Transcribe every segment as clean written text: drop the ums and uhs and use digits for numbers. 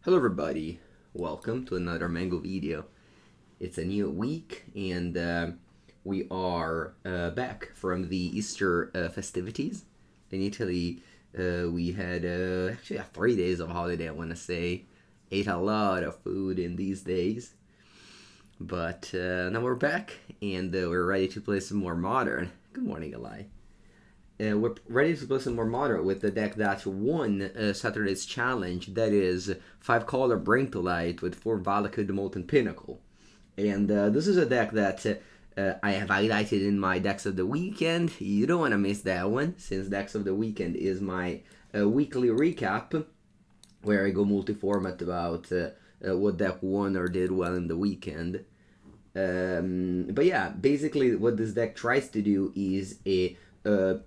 Hello everybody, welcome to another Mango video. It's a new week and we are back from the Easter festivities. In Italy we had actually 3 days of holiday, I want to say. Ate a lot of food in these days. But now we're back and we're ready to play some more Modern. Good morning, Eli. We're ready to play some more Modern with the deck that won Saturday's challenge. That is 5-color Bring to Light with 4 Valakut Molten Pinnacle. And this is a deck that I have highlighted in my Decks of the Weekend. You don't want to miss that one, since Decks of the Weekend is my weekly recap, where I go multi-format about what deck won or did well in the weekend. But yeah, basically what this deck tries to do is a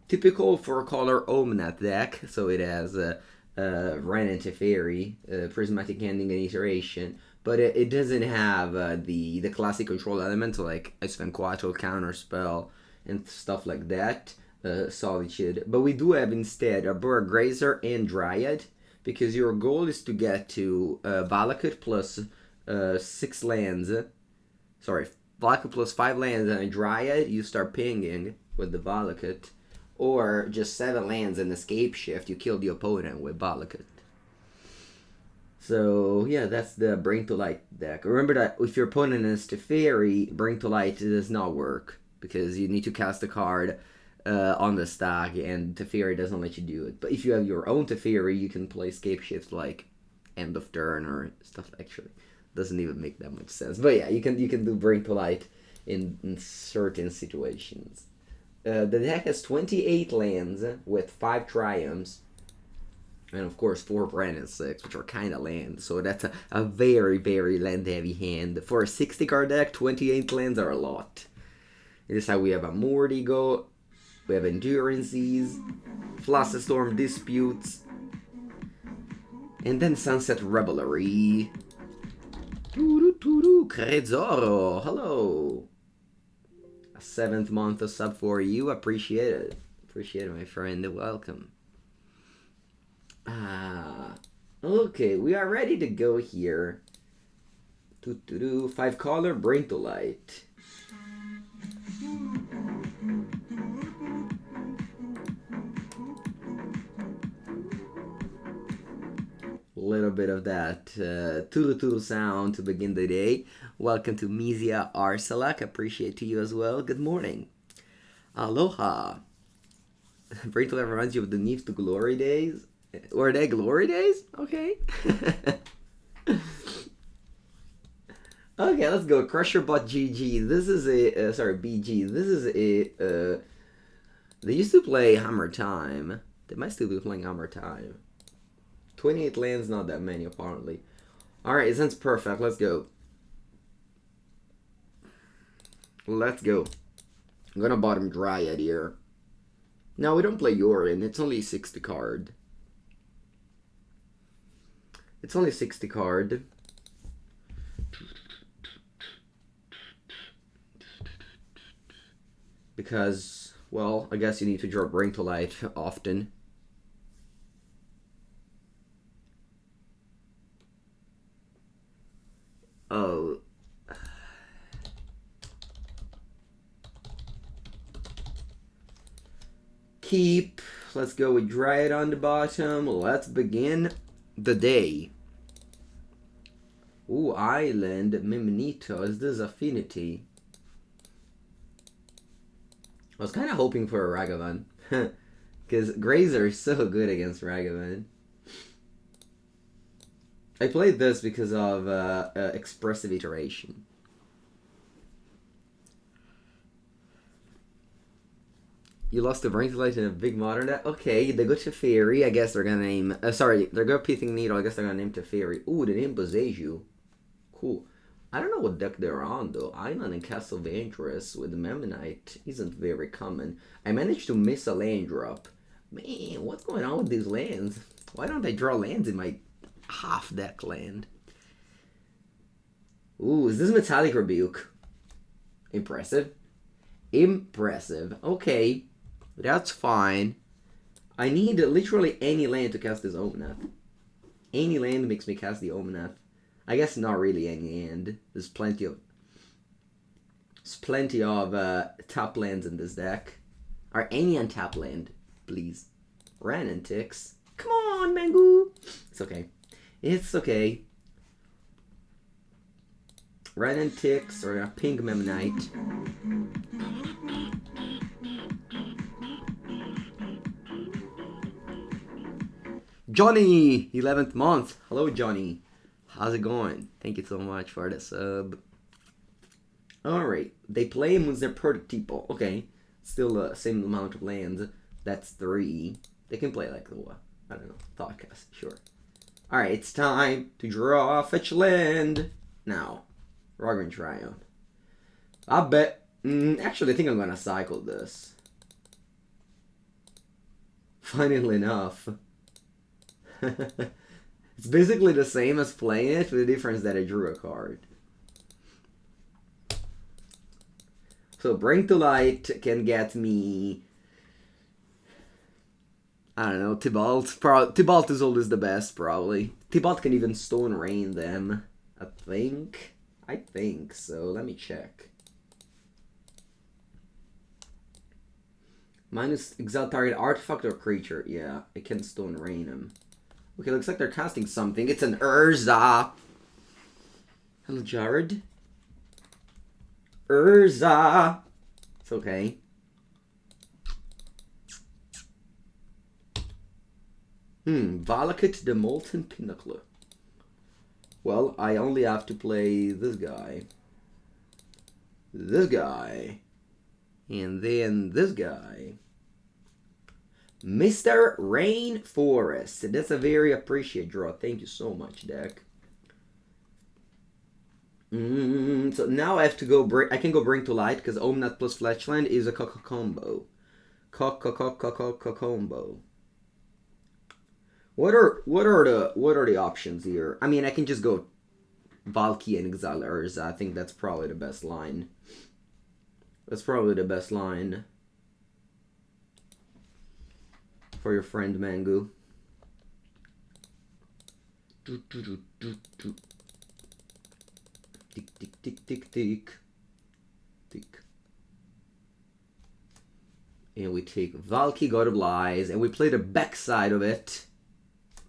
typical 4-color Omnath deck. So it has Wrenn and Teferi, Prismatic Ending and Iteration, but it doesn't have the classic control elements like Ice-Quattle, Counterspell, and stuff like that. Solitude. But we do have instead Arboreal Grazer and Dryad, because your goal is to get to Valakut plus 6 lands. Sorry, Valakut plus 5 lands and a Dryad. You start pinging with the Valakut, or just 7 lands and Scapeshift, you kill the opponent with Valakut. So yeah, that's the Bring to Light deck. Remember that if your opponent is Teferi, Bring to Light does not work, because you need to cast a card on the stack, and Teferi doesn't let you do it. But if you have your own Teferi, you can play Scapeshift like end of turn or stuff. Actually, doesn't even make that much sense. But yeah, you can do Bring to Light in certain situations. The deck has 28 lands with 5 Triomes, and of course 4 Wrenn and Six, which are kind of land. So that's a very, very land-heavy hand. For a 60-card deck, 28 lands are a lot. This is how we have Unmoored Ego, we have Endurances, Storm Disputes, and then Sunset Revelry. Crezoro, hello. 7th month of sub for you. Appreciate it. Appreciate it, my friend. Welcome. Okay, we are ready to go here. 5-color Bring to Light. Little bit of that tulu sound to begin the day. Welcome to Mizia Arsalak. Appreciate to you as well. Good morning. Aloha. Bring to Life reminds you of the Neath to Glory days. Were they Glory days? Okay. Okay, let's go. Crusher Bot GG. This is a sorry, BG. This is a they used to play Hammer Time. They might still be playing Hammer Time. 28 lands, not that many apparently. Alright, it sounds perfect. Let's go. Let's go. I'm gonna bottom Dryad here. No, we don't play Yorin. It's only 60 card. It's only 60 card. Because, well, I guess you need to draw Bring to Light often. Oh. Keep. Let's go with Dryad on the bottom. Let's begin the day. Ooh, Island. Mimnito. Is this Affinity? I was kind of hoping for a Ragavan. Because Grazer is so good against Ragavan. I played this because of Expressive Iteration. You lost to Bring to Light in a big Modern deck? Okay, they go Teferi. I guess they're gonna name... sorry, they're going Pithing Needle. I guess they're gonna name Teferi. Ooh, they named Boseiju. Cool. I don't know what deck they're on, though. Island and Castle Venturous with the Memnite isn't very common. I managed to miss a land drop. Man, what's going on with these lands? Why don't I draw lands in my half deck land? Ooh, is this Metallic Rebuke? Impressive. Impressive. Okay, that's fine. I need literally any land to cast this Omnath. Any land makes me cast the Omnath. I guess not really any land. There's plenty of top lands in this deck. Or any untap land, please. Wrenn and Six. Come on, Mengu. It's okay. It's okay. Wrenn and Six or a pink Memnite. Johnny, 11th month. Hello, Johnny. How's it going? Thank you so much for the sub. Alright, they play Munzer Prototypo. Okay, still the same amount of lands. That's 3. They can play like the, I don't know, Thoughtcast, sure. Alright, it's time to draw a fetch land. Now, Raugrin Triome. I bet, actually I think I'm gonna cycle this. Funnily enough. It's basically the same as playing it, with the difference that I drew a card. So Bring to Light can get me, I don't know, Tibalt. Tibalt is always the best, probably. Tibalt can even Stone Rain them, I think. I think so. Let me check. Minus exile target artifact or creature. Yeah, it can Stone Rain them. Okay, looks like they're casting something. It's an Urza. Hello, Jared. Urza. It's okay. Valakut the Molten Pinnacle. Well, I only have to play this guy. This guy. And then this guy. Misty Rainforest. That's a very appreciated draw. Thank you so much, deck. So now I have to go bring. I can go Bring to Light because Omnath plus Fletchland is a combo. Combo. What are the options here? I mean, I can just go Valki and Exile Urza. I think that's probably the best line. That's probably the best line. For your friend Mengu. Tick, tick, tick, tick, tick. Tick. And we take Valki, God of Lies, and we play the backside of it.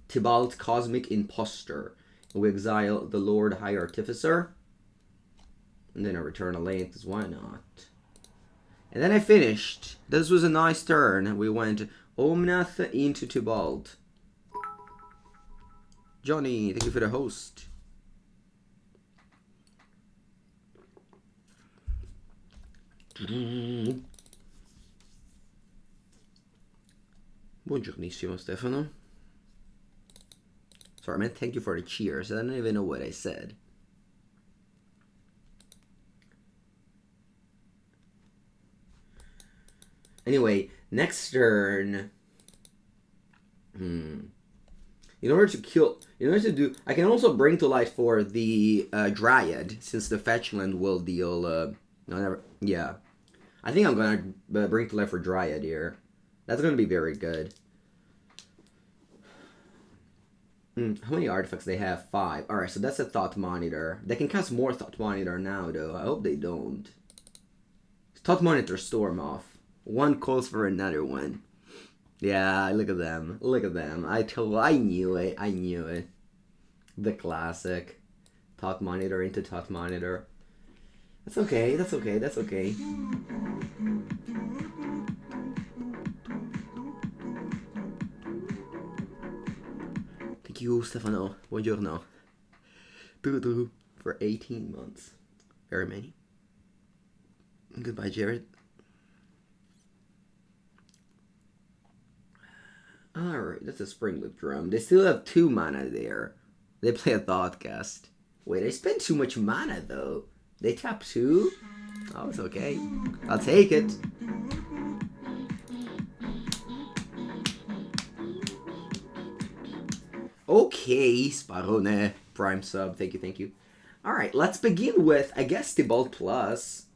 Tibalt, Cosmic Imposter. And we exile the Lord High Artificer. And then I return a land, because why not? And then I finished. This was a nice turn. We went Omnath into Tibalt. Johnny, thank you for the host. Buongiornissimo, Stefano. Sorry, man, thank you for the cheers. I don't even know what I said. Anyway, next turn. In order to do, I can also Bring to Light for the Dryad, since the Fetchland will deal. Yeah, I think I'm gonna Bring to Light for Dryad here. That's gonna be very good. How many artifacts they have? 5. All right, so that's a Thought Monitor. They can cast more Thought Monitor now, though. I hope they don't. Thought Monitor Storm off. One calls for another one. Yeah, look at them. Look at them. I knew it. I knew it. The classic. Thought Monitor into Thought Monitor. That's okay. That's okay. That's okay. Thank you, Stefano. Buongiorno. For 18 months. Very many. Goodbye, Jared. Alright, that's a Spring Loop Drum. They still have 2 mana there. They play a Thoughtcast. Wait, I spent too much mana, though. They tap 2? Oh, it's okay. I'll take it. Okay, Sparone. Prime sub. Thank you, thank you. Alright, let's begin with, I guess, Tibalt Plus.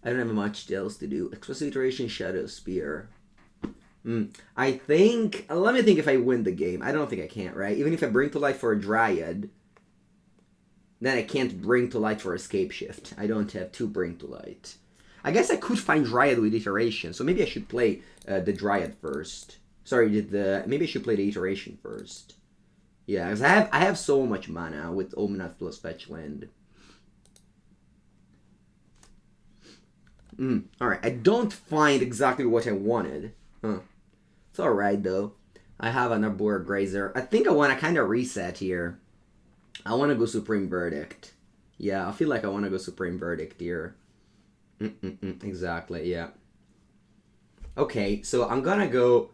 I don't have much else to do. Expressive Iteration, Shadow Spear. I think... let me think if I win the game. I don't think I can't, right? Even if I bring to light for a Dryad, then I can't bring to light for a Scapeshift. I don't have two bring to light. I guess I could find Dryad with Iteration, so maybe I should play the Dryad first. Sorry, maybe I should play the Iteration first. Yeah, because I have so much mana with Omnath plus Fetch Land. Alright, I don't find exactly what I wanted. It's alright, though. I have an Arboreal Grazer. I think I want to kind of reset here. I want to go Supreme Verdict. Yeah, I feel like I want to go Supreme Verdict here. Exactly, yeah. Okay, so I'm gonna go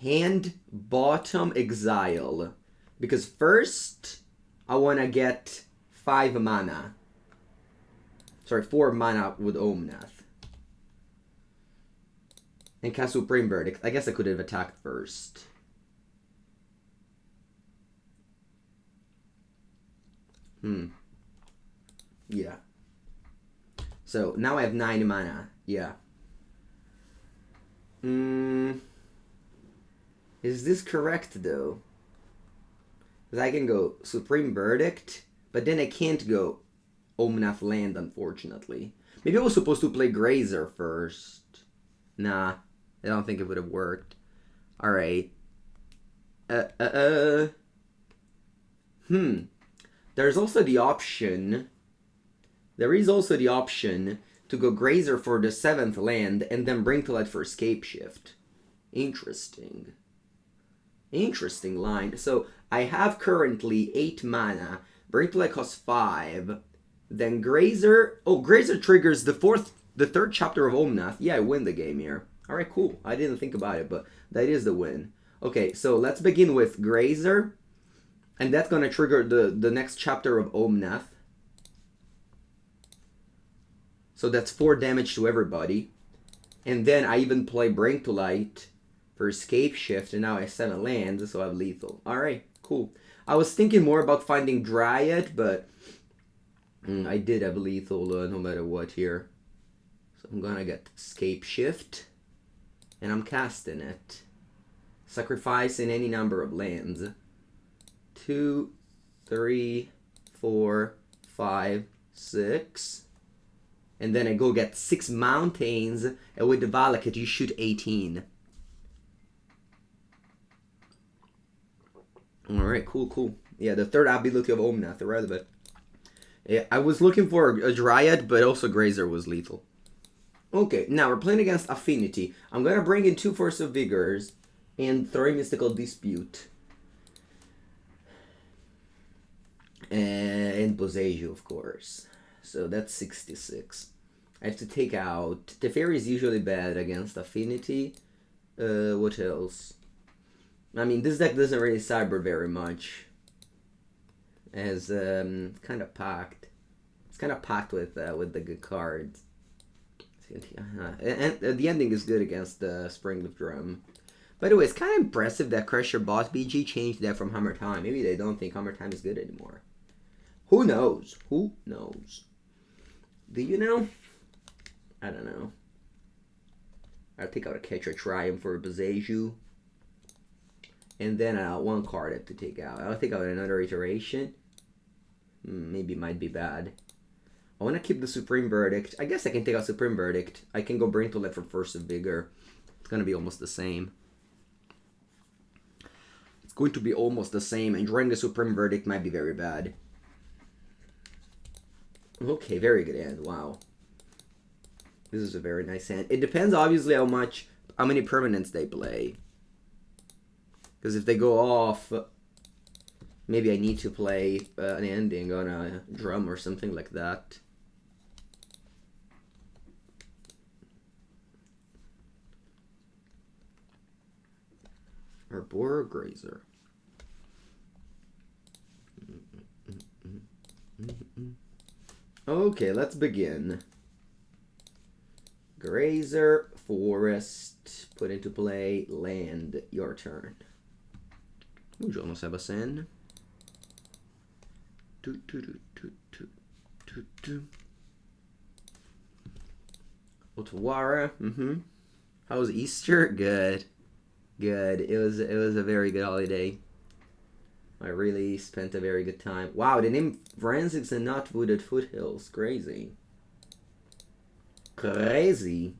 Hand Bottom Exile. Because first, I want to get 5 mana. Sorry, 4 mana with Omnath. And cast Supreme Verdict. I guess I could have attacked first. Yeah. So, now I have 9 mana. Yeah. Is this correct, though? Because I can go Supreme Verdict, but then I can't go Omnath land, unfortunately. Maybe I was supposed to play Grazer first. Nah, I don't think it would have worked. Alright. There's also the option... There is also the option to go Grazer for the 7th land and then bring to light for Scapeshift. Interesting. Interesting line. So, I have currently 8 mana. Bring to light costs 5. Then Grazer... Oh, Grazer triggers the 3rd chapter of Omnath. Yeah, I win the game here. Alright, cool. I didn't think about it, but that is the win. Okay, so let's begin with Grazer. And that's going to trigger the next chapter of Omnath. So that's 4 damage to everybody. And then I even play Bring to Light for Scapeshift, and now I have 7 lands, so I have lethal. Alright, cool. I was thinking more about finding Dryad, but I did have lethal no matter what here. So I'm gonna get Scapeshift, and I'm casting it. Sacrificing any number of lands. 2, 3, 4, 5, 6... And then I go get 6 mountains, and with the Valakut you shoot 18. Alright, cool. Yeah, the 3rd ability of Omnath, irrelevant. Yeah, I was looking for a Dryad, but also Grazer was lethal. Okay, now we're playing against Affinity. I'm gonna bring in 2 Force of Vigors, and 3 Mystical Dispute. And Boseiju, of course. So that's 66. I have to take out... Teferi is usually bad against Affinity. What else? I mean, this deck doesn't really Sideboard very much. As kind of packed. It's kind of packed with the good cards. And the ending is good against the Springleaf Drum. By the way, it's kind of impressive that Crusher Boss BG changed that from Hammer Time. Maybe they don't think Hammer Time is good anymore. Who knows? Who knows? Do you know? I don't know. I'll take out a Ketria Triome for a Boseiju. And then 1 card I have to take out. I'll take out another Iteration. Maybe it might be bad. I want to keep the Supreme Verdict. I guess I can take out Supreme Verdict. I can go Bring to Life for Force of Vigor. It's going to be almost the same. It's going to be almost the same. And drawing the Supreme Verdict might be very bad. Okay, very good hand. Wow. This is a very nice hand. It depends, obviously, how many permanents they play. Because if they go off, maybe I need to play an ending on a drum or something like that. Arboreal Grazer. Okay, let's begin. Grazer, Forest, put into play, land, your turn. Would you almost have a send? Otawara, How's Easter? Good. Good. It was a very good holiday. I really spent a very good time. Wow, the name Wrenn and Six and not Wooded Foothills. Crazy. Crazy.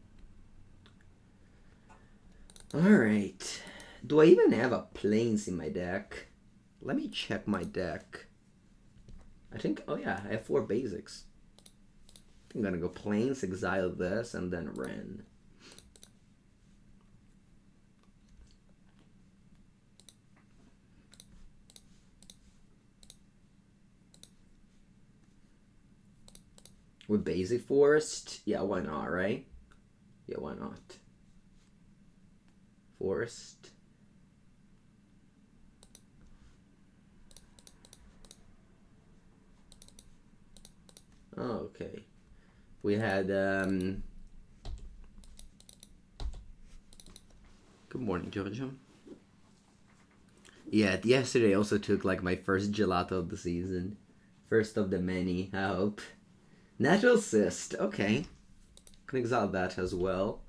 Alright. Do I even have a plains in my deck? Let me check my deck. I think, oh yeah, I have 4 basics. I'm gonna go plains, exile this, and then Wrenn. With basic forest? Yeah, why not, right? Yeah, why not? Forest. Oh, okay. We had, good morning, Jojo. Yeah, yesterday I also took like my first gelato of the season. First of the many, I hope. Natural cyst, okay. Can exile that as well.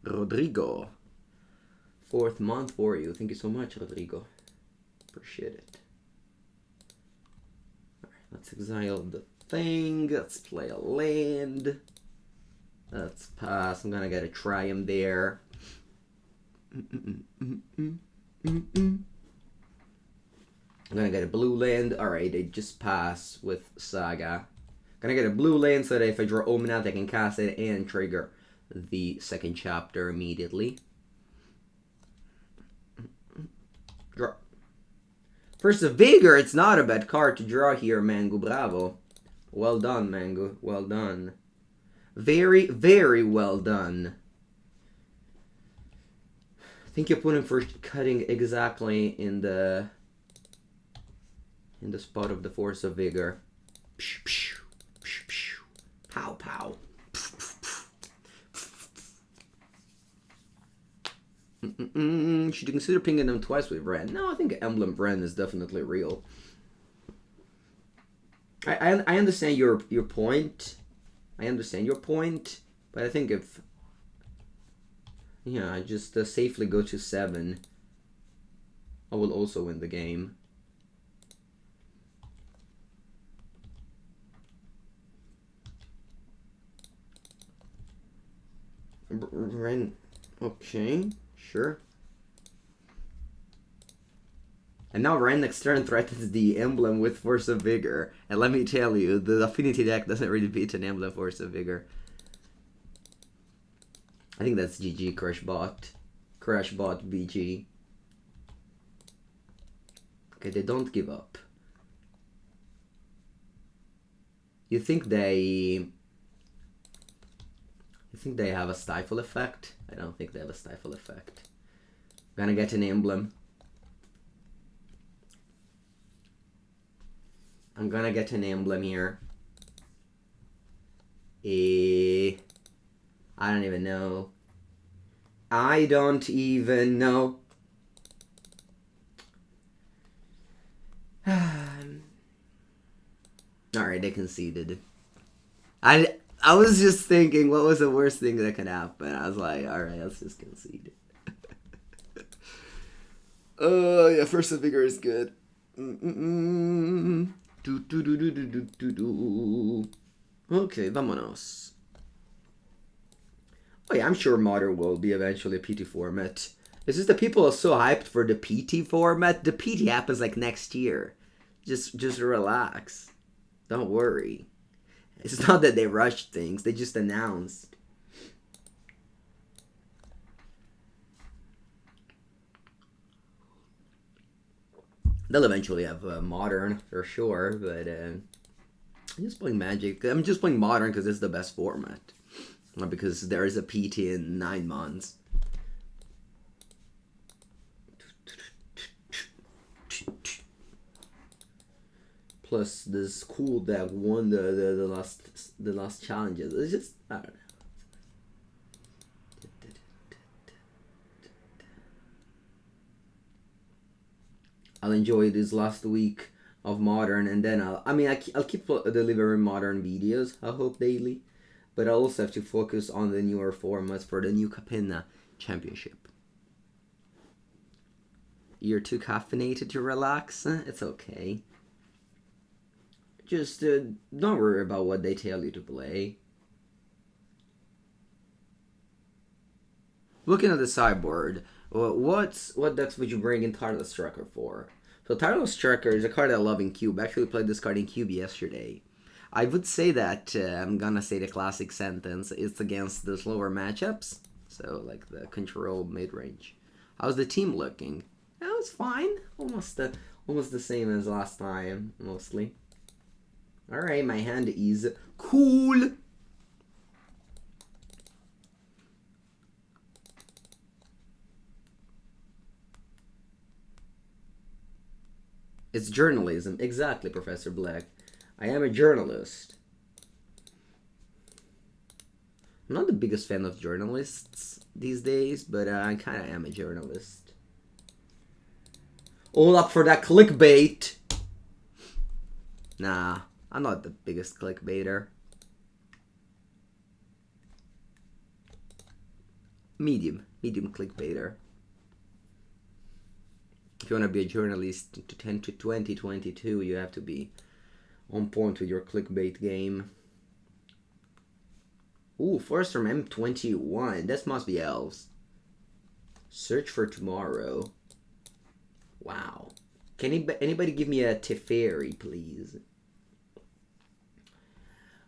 Rodrigo. 4th month for you. Thank you so much, Rodrigo. Appreciate it. Alright, let's exile the thing. Let's play a land. Let's pass. I'm gonna get a Triome there. I'm gonna get a blue land. Alright, they just pass with Saga. Gonna get a blue land so that if I draw Omnath, I can cast it and trigger the 2nd chapter immediately. Draw. Force of Vigor, it's not a bad card to draw here, Mango. Bravo. Well done, Mango. Well done. Very, very well done. I think you're putting for cutting exactly in the spot of the Force of Vigor. Pow pow. Should you consider pinging them twice with Wrenn? No, I think Emblem Wrenn is definitely real. I understand your point. I understand your point, but I think if I just safely go to 7, I will also win the game. Wrenn, okay, sure. And now Wrenn next turn threatens the emblem with Force of Vigor. And let me tell you, the Affinity deck doesn't really beat an emblem Force of Vigor. I think that's GG Crashbot. Crashbot BG. Okay, they don't give up. You think they have a stifle effect? I don't think they have a stifle effect. Gonna get an emblem. I'm gonna get an emblem here. I don't even know. I don't even know. Alright, they conceded. I was just thinking, what was the worst thing that could happen? I was like, alright, let's just concede. Oh, yeah, Force of Vigor is good. Okay, vámonos. Oh yeah, I'm sure Modern will be eventually a PT format. It's just that people are so hyped for the PT format. The PT happens like next year. Just relax. Don't worry. It's not that they rushed things. They just announced. They'll eventually have Modern for sure, but I'm just playing Magic. I'm just playing Modern because it's the best format. Not because there is a PT in 9 months. Plus, this cool deck won the last challenges. It's just, I don't know. I'll enjoy this last week of Modern, and then I'll keep delivering Modern videos, I hope, daily, but I also have to focus on the newer formats for the new Capenna Championship. You're too caffeinated to relax? It's okay. Just don't worry about what they tell you to play. Looking at the sideboard, what decks would you bring in Tireless Tracker for? So Tireless Tracker is a card I love in Cube. I actually played this card in Cube yesterday. I would say that, I'm gonna say the classic sentence, it's against the slower matchups. So, like the control mid-range. How's the team looking? That was fine. Almost the same as last time, mostly. Alright, my hand is cool. It's journalism. Exactly, Professor Black. I am a journalist. I'm not the biggest fan of journalists these days, but I kind of am a journalist. All up for that clickbait. Nah, I'm not the biggest clickbaiter. Medium clickbaiter. If you want to be a journalist to 2022, you have to be on point with your clickbait game. Ooh, first from M21. This must be elves. Search for tomorrow. Wow. Can anybody give me a Teferi, please?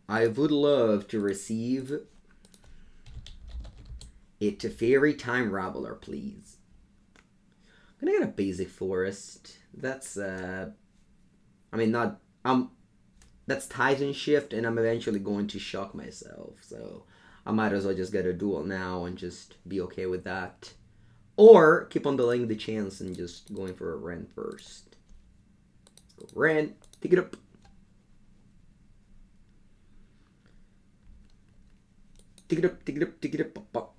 I would love to receive a Teferi Time Raveler, please. I'm gonna get a basic forest. That's that's Titan Shift, and I'm eventually going to shock myself, so I might as well just get a duel now and just be okay with that. Or keep on delaying the chance and just going for a Wrenn first. Let's go Wrenn, pick it up. Pick it up, pick it up, pick it up, pop.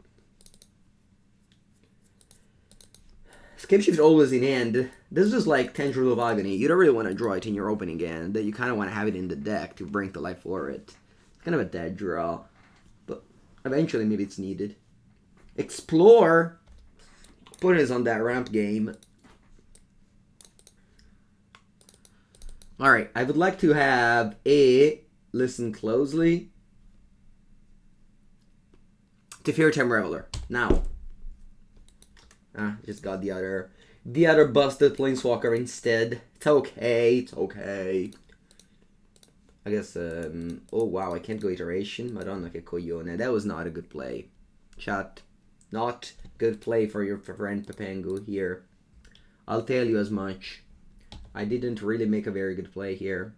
Scapeshift always in hand. This is just like Tendril of Agony. You don't really want to draw it in your opening hand. You kind of want to have it in the deck to bring to life for it. It's kind of a dead draw. But eventually maybe it's needed. Explore! Put us on that ramp game. Alright, I would like to have a... Listen closely. Teferi Time Raveler. Now. Just got the other busted Planeswalker instead. It's okay, it's okay. I guess, oh wow, I can't go Iteration. Madonna che coglione. That was not a good play. Chat. Not good play for your friend Papangu here. I'll tell you as much. I didn't really make a very good play here.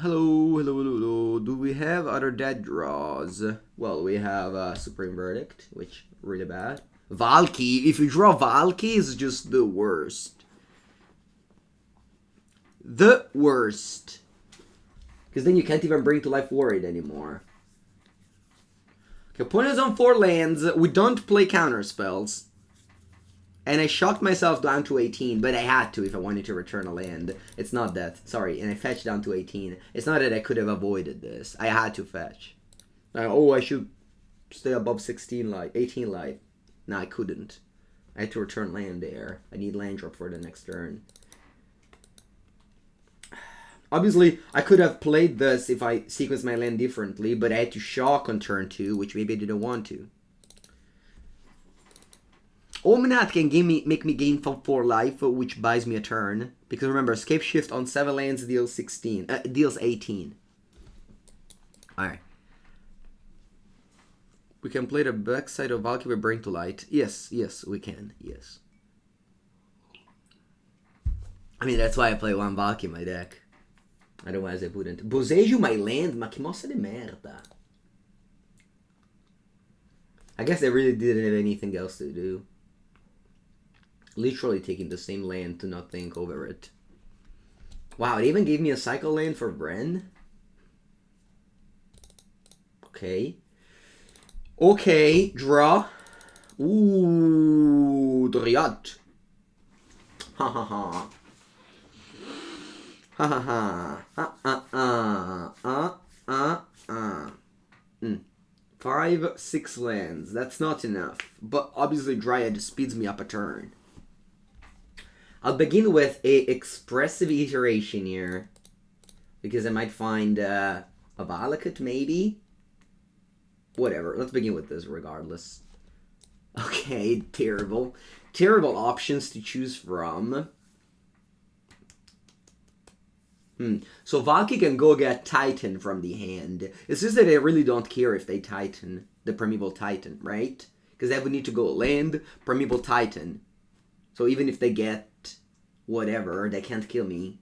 Hello. Do we have other dead draws? Well, we have Supreme Verdict, which really bad. Valki. If you draw Valki, it's just the worst. The worst. Because then you can't even bring to life Worried anymore. Okay, opponent's on 4 lands. We don't play counter spells. And I shocked myself down to 18, but I had to if I wanted to return a land. It's not that. Sorry, and I fetched down to 18. It's not that I could have avoided this. I had to fetch. Like, oh, I should stay above 16 life, 18 life. No, I couldn't. I had to return land there. I need land drop for the next turn. Obviously, I could have played this if I sequenced my land differently, but I had to shock on turn 2, which maybe I didn't want to. Omnath can make me gain 4 life, which buys me a turn. Because remember, Scapeshift on 7 lands deals 18. Alright. We can play the backside of Valki with Bring to Light. Yes, we can. Yes. I mean, that's why I play 1 Valki in my deck. Otherwise, I wouldn't. Boseiju my land? Ma che mossa di merda. I guess they really didn't have anything else to do. Literally taking the same land to not think over it. Wow, it even gave me a cycle land for Wrenn? Okay. Okay, draw. Ooh, Dryad. Ha ha ha. Ha ha ha. 5, 6 lands. That's not enough. But obviously Dryad speeds me up a turn. I'll begin with a Expressive Iteration here. Because I might find a Valakut maybe? Whatever. Let's begin with this regardless. Okay, terrible. Terrible options to choose from. So Valki can go get Titan from the hand. It's just that I really don't care if they Titan the Primeval Titan, right? Because they would need to go land, Primeval Titan. So even if they get whatever, they can't kill me.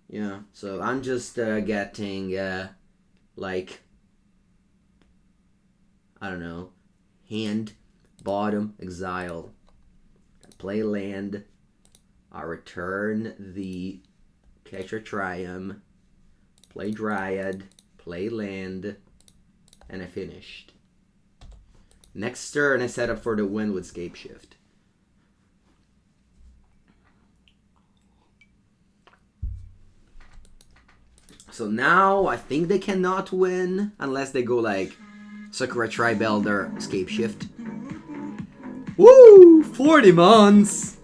Yeah, so I'm just getting, like, I don't know, hand, bottom, exile. Play land. I return the Ketria Triome, play Dryad, play land, and I finished. Next turn I set up for the win with Scapeshift. So now I think they cannot win unless they go like Sacred Foundry or Scapeshift. Woo! 40 months!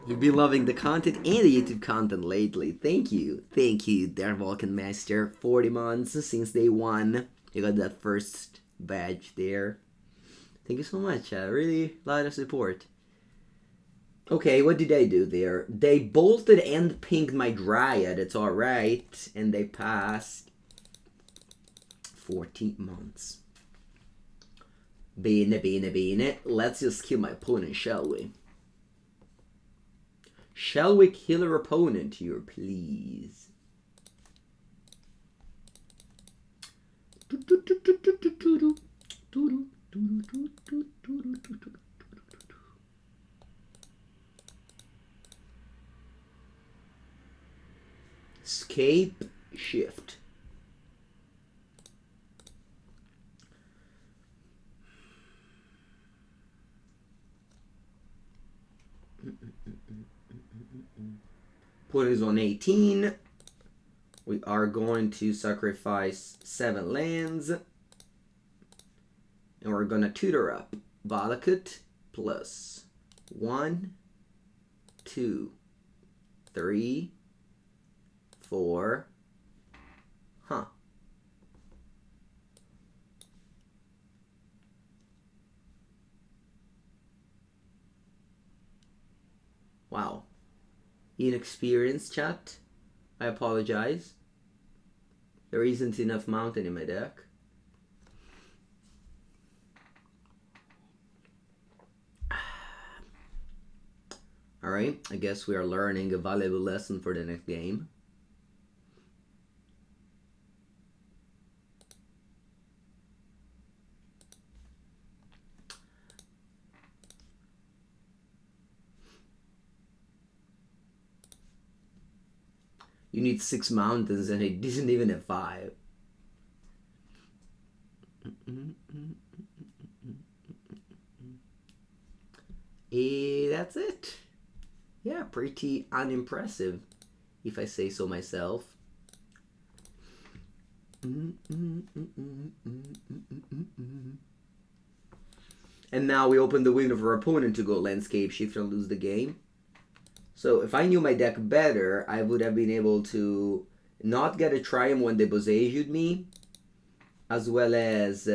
You've been loving the content and the YouTube content lately. Thank you. Thank you, Der Vulcan Master. 40 months since day one. You got that first badge there. Thank you so much. Really a lot of support. Okay, what did they do there? They bolted and pinged my Dryad. It's alright. And they passed. 14 months. Bene. Let's just kill my opponent, shall we? Shall we kill our opponent here, please? Scapeshift. Put is on 18. We are going to sacrifice 7 lands. And we're going to tutor up Valakut plus 1, 2, 3, 4. Huh. Wow. Inexperienced, chat. I apologize. There isn't enough Mountain in my deck. Alright, I guess we are learning a valuable lesson for the next game. You need 6 mountains and it doesn't even have 5. That's it. Yeah, pretty unimpressive, if I say so myself. And now we open the window for our opponent to go landscape shift and lose the game. So if I knew my deck better, I would have been able to not get a Triumph when they Boseiju'd me, as well as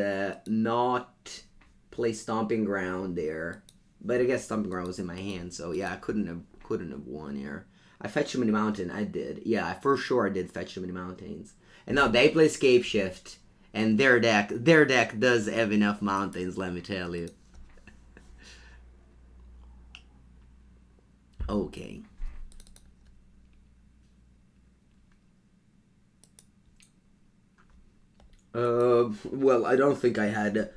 not play Stomping Ground there. But I guess Stomping Ground was in my hand, so yeah, I couldn't have won here. I fetched him in the mountain. I did. Yeah, for sure I did fetch him in the mountains. And now they play Scapeshift, and their deck does have enough mountains, let me tell you. Okay. Well, I don't think I had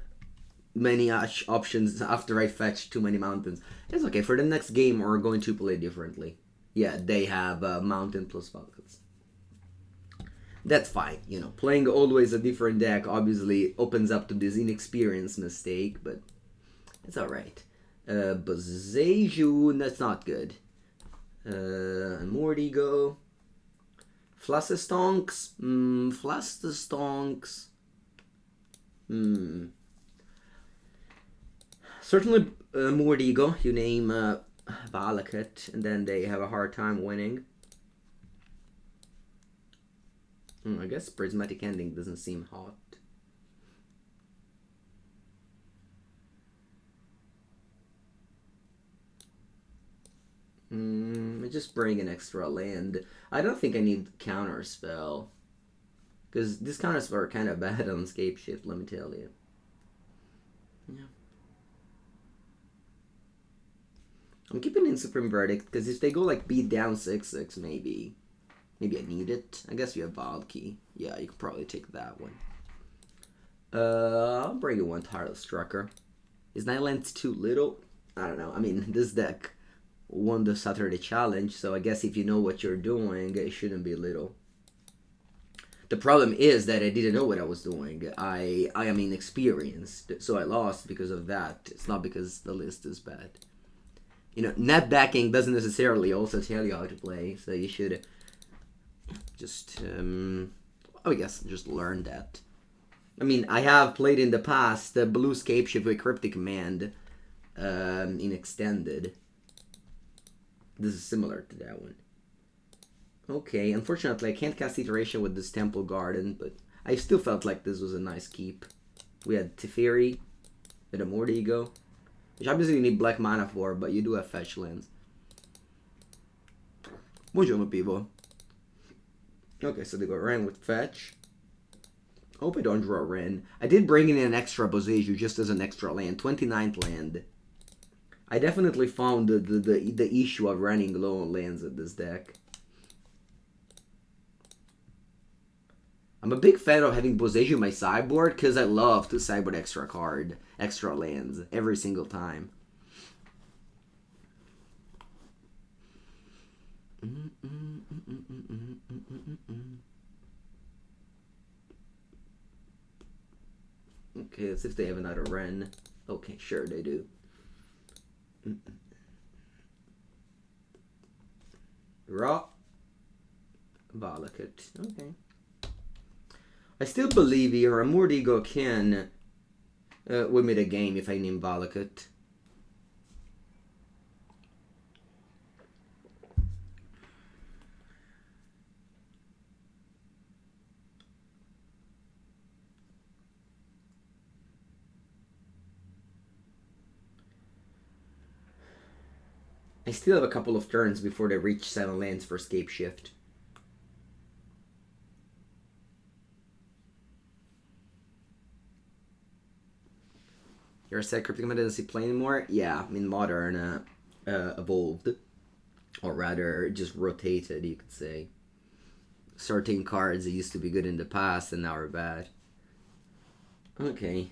many options after I fetched too many mountains. It's okay. For the next game, we're going to play differently. Yeah, they have mountain plus Valkuts. That's fine, you know. Playing always a different deck obviously opens up to this inexperienced mistake, but it's alright. Boseiju, that's not good. Unmoored Ego. Flusterstonks. Flusterstonks. Certainly Unmoored Ego. You name Valakut, and then they have a hard time winning. I guess Prismatic Ending doesn't seem hot. Just bring an extra land. I don't think I need counterspell. Because these counterspell are kind of bad on Scapeshift, let me tell you. Yeah. I'm keeping in Supreme Verdict, because if they go like beat down 6/6, maybe I need it. I guess you have Valki. Yeah, you could probably take that one. I'll bring you one Tireless Tracker. Is 9 lands too little? I don't know. I mean, this deck won the Saturday challenge, so I guess if you know what you're doing, it shouldn't be little. The problem is that I didn't know what I was doing. I am inexperienced, so I lost because of that. It's not because the list is bad. You know, net decking doesn't necessarily also tell you how to play, so you should just, I guess, just learn that. I mean, I have played in the past the blue Scapeshift with Cryptic Command in Extended. This is similar to that one. Okay, unfortunately I can't cast Iteration with this Temple Garden, but I still felt like this was a nice keep. We had Teferi with Unmoored Ego, which obviously you need black mana for, but you do have fetch lands. Buongiorno, people. Okay, so they go Wrenn with fetch. Hope I don't draw Wrenn. I did bring in an extra Boseiju just as an extra land, 29th land. I definitely found the issue of running low on lands in this deck. I'm a big fan of having Boseiju in my sideboard because I love to sideboard extra lands every single time. Okay, let's see if they have another Wrenn. Okay, sure they do. Raw Valakut. Okay. I still believe here Unmoored Ego can win me the game if I name Valakut. I still have a couple of turns before they reach 7 lands for Scapeshift. Your Sacred Foundry doesn't play anymore? Yeah, I mean Modern evolved. Or rather, just rotated, you could say. Certain cards that used to be good in the past and now are bad. Okay.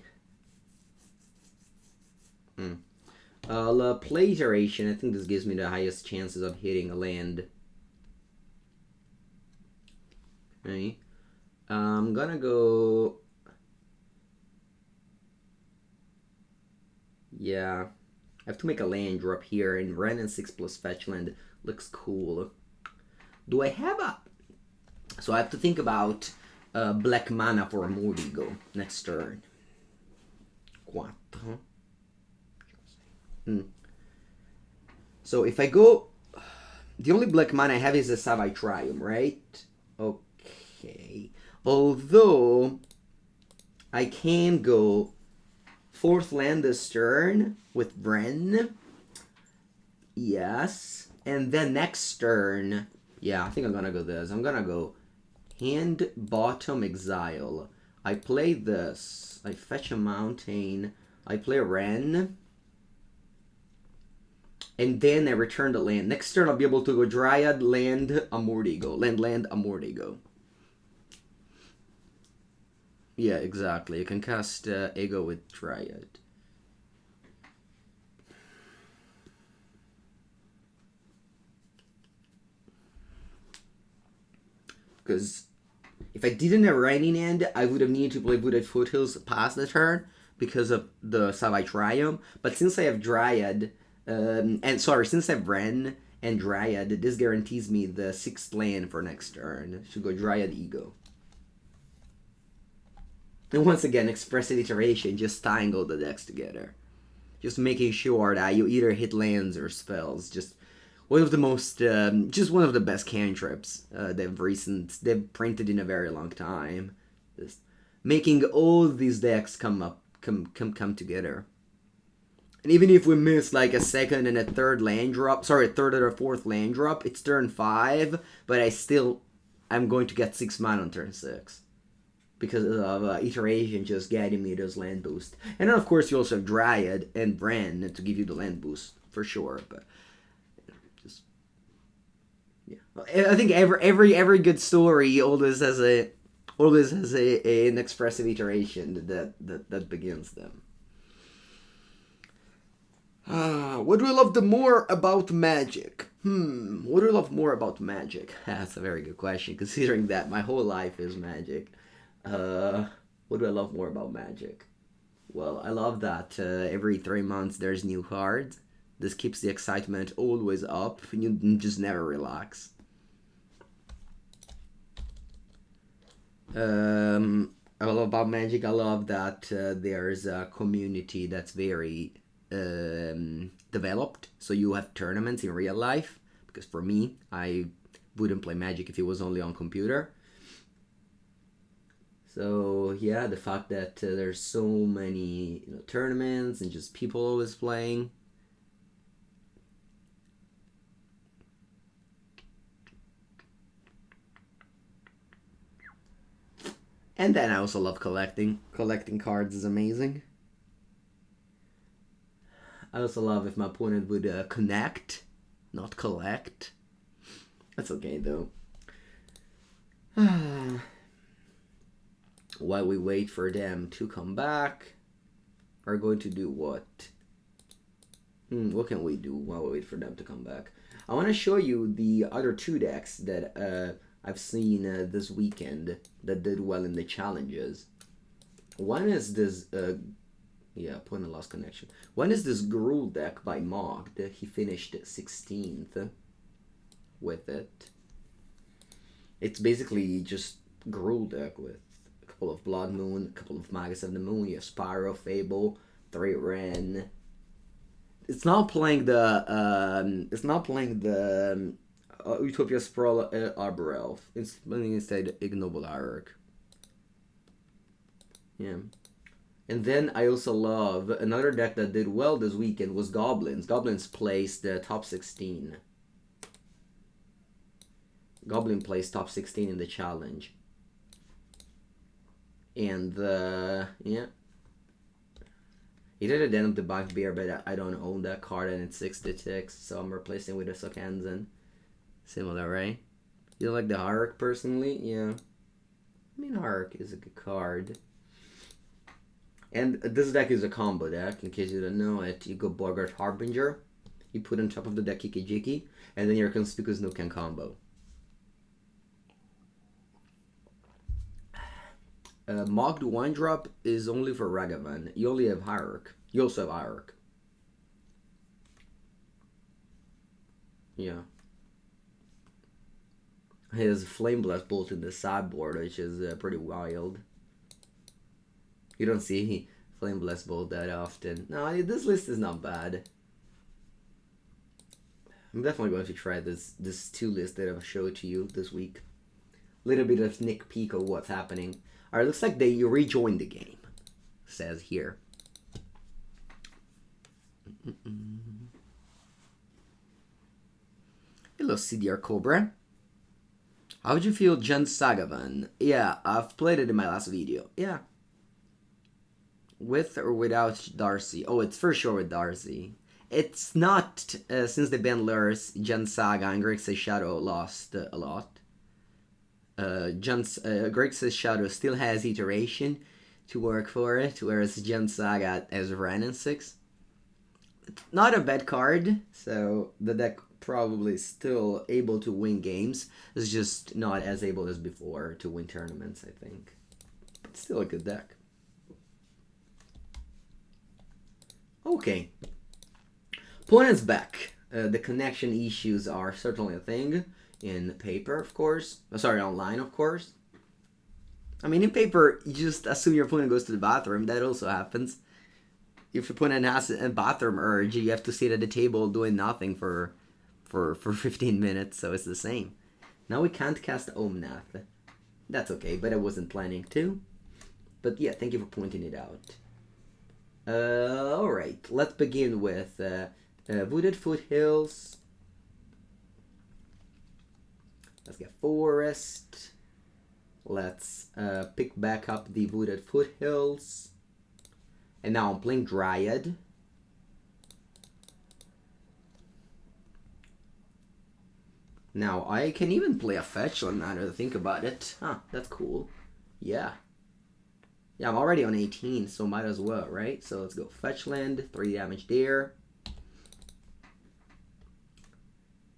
I'll play Iteration. I think this gives me the highest chances of hitting a land. Okay. I'm gonna go... Yeah. I have to make a land drop here, and Wrenn and 6 plus fetch land looks cool. Do I have a... So I have to think about black mana for Unmoored Ego next turn. Quattro. So if I go... The only black mana I have is a Savai Triome, right? Okay. Although, I can go 4th land this turn with Wrenn. Yes. And then next turn... Yeah, I think I'm gonna go this. I'm gonna go Hand Bottom Exile. I play this. I fetch a Mountain. I play Wrenn. And then I return the land. Next turn I'll be able to go Dryad, land, Unmoored Ego. Land, Unmoored Ego. Yeah, exactly. You can cast Ego with Dryad. Because If I didn't have Wrenn in hand, I would have needed to play Wooded Foothills past the turn because of the Savai Triome. But since I have Dryad, since I have Wrenn and Dryad, this guarantees me the 6th land for next turn. Should go Dryad Ego. And once again, Expressive Iteration, just tying all the decks together. Just making sure that you either hit lands or spells. Just one of the most, just one of the best cantrips they've printed in a very long time. Just making all these decks come together. And even if we miss like a second and a third land drop, sorry, a third or a fourth land drop, it's turn 5, but I'm going to get 6 mana on turn 6. Because of Iteration just getting me those land boost. And then of course you also have Dryad and Wrenn to give you the land boost, for sure, but yeah. I think every good story always has an expressive iteration that begins them. What do I love the more about Magic? What do I love more about Magic? That's a very good question, considering that my whole life is Magic. What do I love more about Magic? Well, I love that every 3 months there's new cards. This keeps the excitement always up, and you just never relax. I love about Magic, I love that there's a community that's very developed, so you have tournaments in real life, because for me, I wouldn't play Magic if it was only on computer. So yeah, the fact that there's so many tournaments and just people always playing. And then I also love collecting. Collecting cards is amazing. I also love if my opponent would connect, not collect. That's okay though. While we wait for them to come back, we're going to do what? What can we do while we wait for them to come back? I want to show you the other 2 decks that I've seen this weekend that did well in the challenges. One is this, opponent lost connection. One is this Gruul deck by Mogged. He finished 16th with it. It's basically just Gruul deck with a couple of Blood Moon, a couple of Magus of the Moon. You have Spyro, Fable, 3 Wrenn. It's not playing the Utopia Sprawl Arboreal. It's playing instead Ignoble Hierarch. Yeah. And then I also love another deck that did well this weekend was Goblins. Goblins placed the top 16. Goblin placed top 16 in the challenge. And yeah. He did it end up the Bugbear, but I don't own that card and it's 6/6, so I'm replacing with a Sokanzen. Similar, right? You don't like the Hierarch personally? Yeah. I mean, Hierarch is a good card. And this deck is a combo deck, in case you don't know it. You go Borgart Harbinger, you put on top of the deck Kiki Jiki, and then your Conspicuous Nook can combo. Mogged 1-drop is only for Ragavan. You only have Hierarch. You also have Hierarch. Yeah. He has Flame Blast Bolt in the sideboard, which is pretty wild. You don't see Flame Blast Bolt that often. No, this list is not bad. I'm definitely going to try this 2 list that I've showed to you this week. Little bit of sneak peek of what's happening. Alright, looks like they rejoined the game. Says here. Hello, CDR Cobra. How would you feel Jen Sagavan? Yeah, I've played it in my last video. Yeah. With or without Darcy? Oh, it's for sure with Darcy. It's not, since the banned Lures, Jen Saga and Grixis Shadow lost a lot. Grixis Shadow still has Iteration to work for it, whereas Jen Saga has Wrenn and Six. It's not a bad card, so the deck probably still able to win games. It's just not as able as before to win tournaments, I think. But still a good deck. Okay. Opponent's back. The connection issues are certainly a thing. In paper, of course. Sorry, online, of course. I mean, in paper, you just assume your opponent goes to the bathroom. That also happens. If your opponent has a bathroom urge, you have to sit at the table doing nothing for 15 minutes, so it's the same. Now we can't cast Omnath. That's okay, but I wasn't planning to. But yeah, thank you for pointing it out. Alright, let's begin with Wooded Foothills. Let's get Forest. Let's pick back up the Wooded Foothills. And now I'm playing Dryad. Now I can even play a fetch land now that I think about it. Huh, that's cool. Yeah. Yeah, I'm already on 18, so might as well, right? So let's go fetch land, 3 damage there.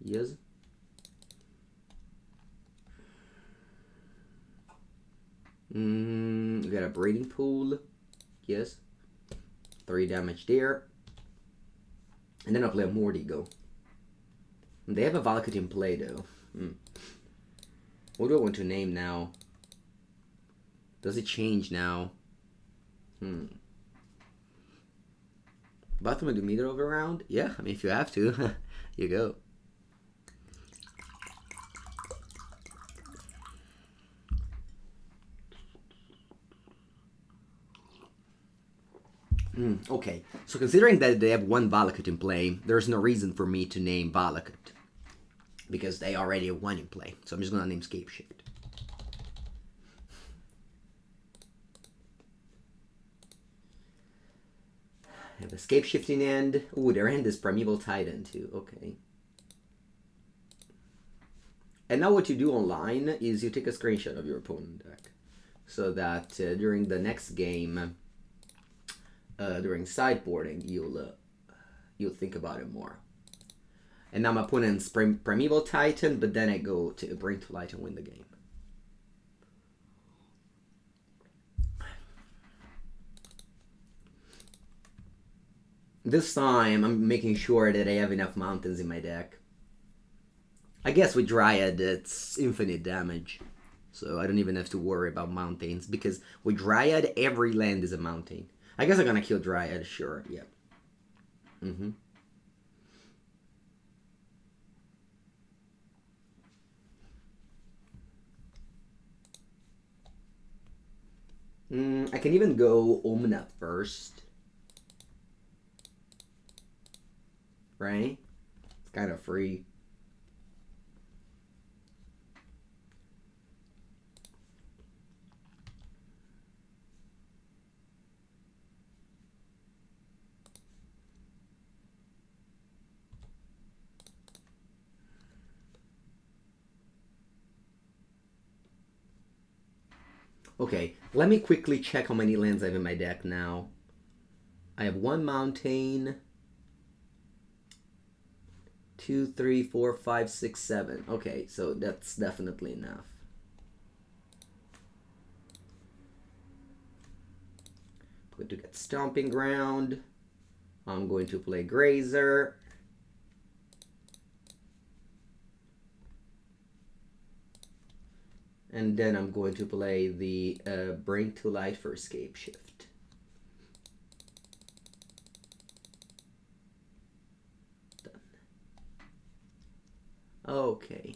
Yes. We got a breeding pool. Yes. 3 damage there. And then I'll play Unmoored Ego. They have a Valakut in play though. What do I want to name now? Does it change now? Bottom of the meter over round? Yeah, I mean if you have to, you go. Okay, so considering that they have 1 Valakut in play, there's no reason for me to name Valakut. Because they already have 1 in play. So I'm just gonna name Scapeshift. I have a Scapeshifting end. Ooh, their end is Primeval Titan too. Okay. And now what you do online is you take a screenshot of your opponent deck. So that during the next game, during sideboarding, you'll think about it more. And now my opponent's Primeval Titan, but then I go to Bring to Light and win the game. This time, I'm making sure that I have enough mountains in my deck. I guess with Dryad, it's infinite damage. So I don't even have to worry about mountains. Because with Dryad, every land is a mountain. I guess I'm gonna kill Dryad, sure, yeah. I can even go Omnath first. Right? It's kind of free. Okay, let me quickly check how many lands I have in my deck now. I have 1 mountain. 2, 3, 4, 5, 6, 7. Okay, so that's definitely enough. I'm going to get Stomping Ground. I'm going to play Grazer. And then I'm going to play the Bring to Light for Scapeshift. Done. Okay.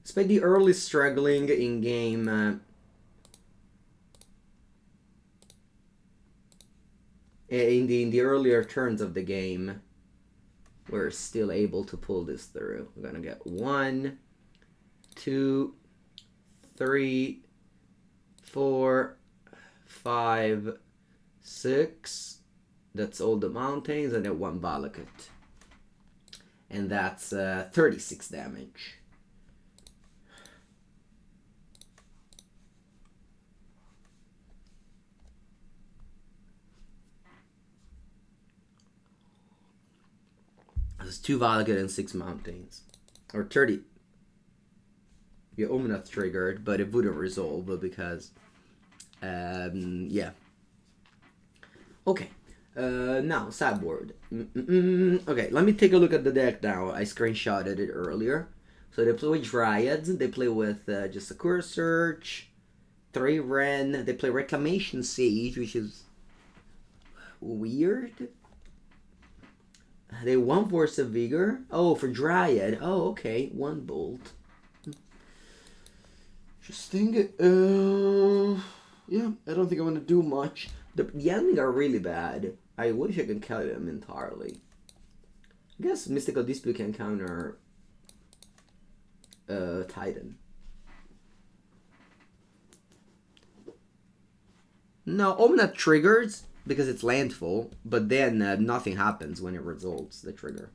Despite the early struggling in game, in the earlier turns of the game, we're still able to pull this through. We're gonna get 1, 2, 3, 4, 5, 6. That's all the mountains, and then 1 Valakut. And that's 36 damage. There's 2 Valakut and 6 mountains. Or 30. Yeah, Omnath triggered, but it wouldn't resolve because... yeah. Okay. Now, sideboard. Okay, let me take a look at the deck now. I screenshotted it earlier. So they play with Dryads. They play with just Sakura Search, 3 Wrenn. They play Reclamation Sage, which is weird. They 1 Force of Vigor. Oh, for Dryad. Oh, okay. 1 Bolt. Interesting. Yeah, I don't think I want to do much. The ending are really bad. I wish I could kill them entirely. I guess Mystical Dispute can counter Titan. No, Omnath triggers because it's landfall, but then nothing happens when it resolves the trigger.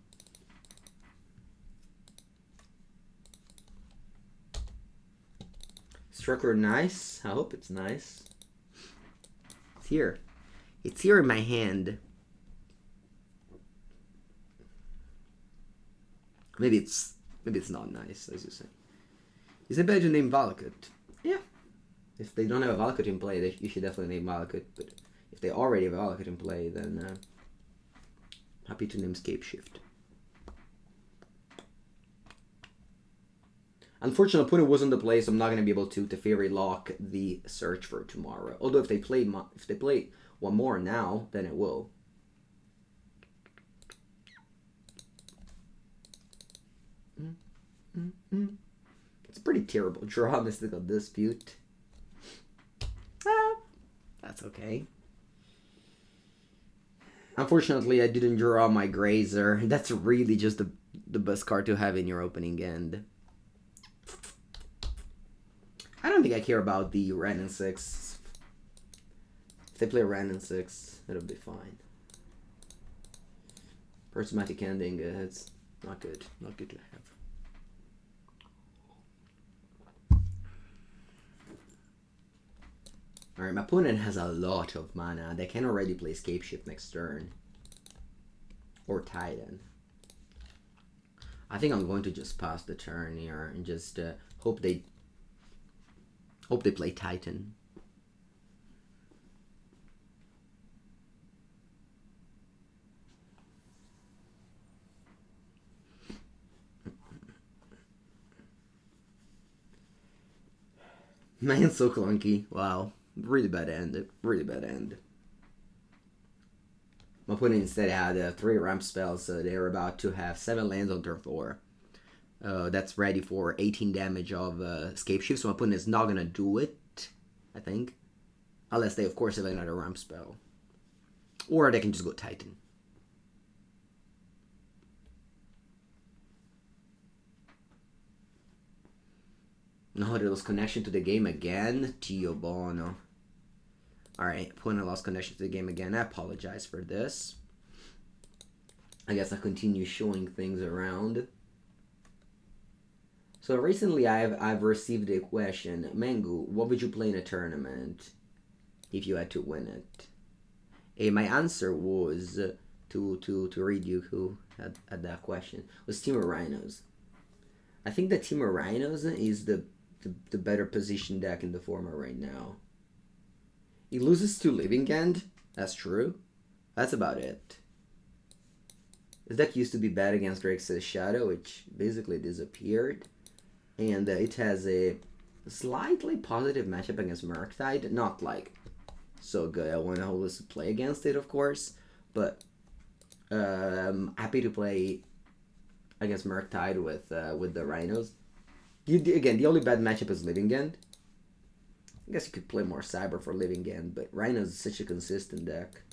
Strucker nice. I hope it's nice. It's here. It's here in my hand. Maybe it's not nice, as you say. Is it better to name Valakut? Yeah. If they don't have a Valakut in play, you should definitely name Valakut. But if they already have a Valakut in play, then happy to name Scapeshift. Unfortunately, opponent wasn't the play, so I'm not going to be able to Teferi lock the search for tomorrow. Although if they play one more now, then it will. It's pretty terrible. Draw Mystical Dispute. That's okay. Unfortunately, I didn't draw my Grazer. That's really just the best card to have in your opening end. I don't think I care about the Wrenn and Six. If they play Wrenn and Six, it'll be fine. Prismatic Ending, it's not good. Not good to have. Alright, my opponent has a lot of mana. They can already play Scapeshift next turn. Or Titan. I think I'm going to just pass the turn here and just hope they play Titan. Man, so clunky. Wow. Really bad end. Really bad end. My opponent instead had 3 ramp spells, so they're about to have 7 lands on turn 4. That's ready for 18 damage of Scapeshift, so my opponent is not going to do it, I think. Unless they, of course, have another ramp spell. Or they can just go Titan. No, they lost connection to the game again. Tio Bono. Alright, opponent lost connection to the game again. I apologize for this. I guess I'll continue showing things around. So recently I've received a question. Mengu, what would you play in a tournament if you had to win it? And my answer was, to read you who had that question, was Team of Rhinos. I think that Team of Rhinos is the better position deck in the format right now. It loses to Living End. That's true. That's about it. This deck used to be bad against Drake's Shadow, which basically disappeared. And it has a slightly positive matchup against Murktide. Not like so good. I want to always play against it, of course. But happy to play against Murktide with the Rhinos. Again, the only bad matchup is Living End. I guess you could play more Cyber for Living End, but Rhinos is such a consistent deck.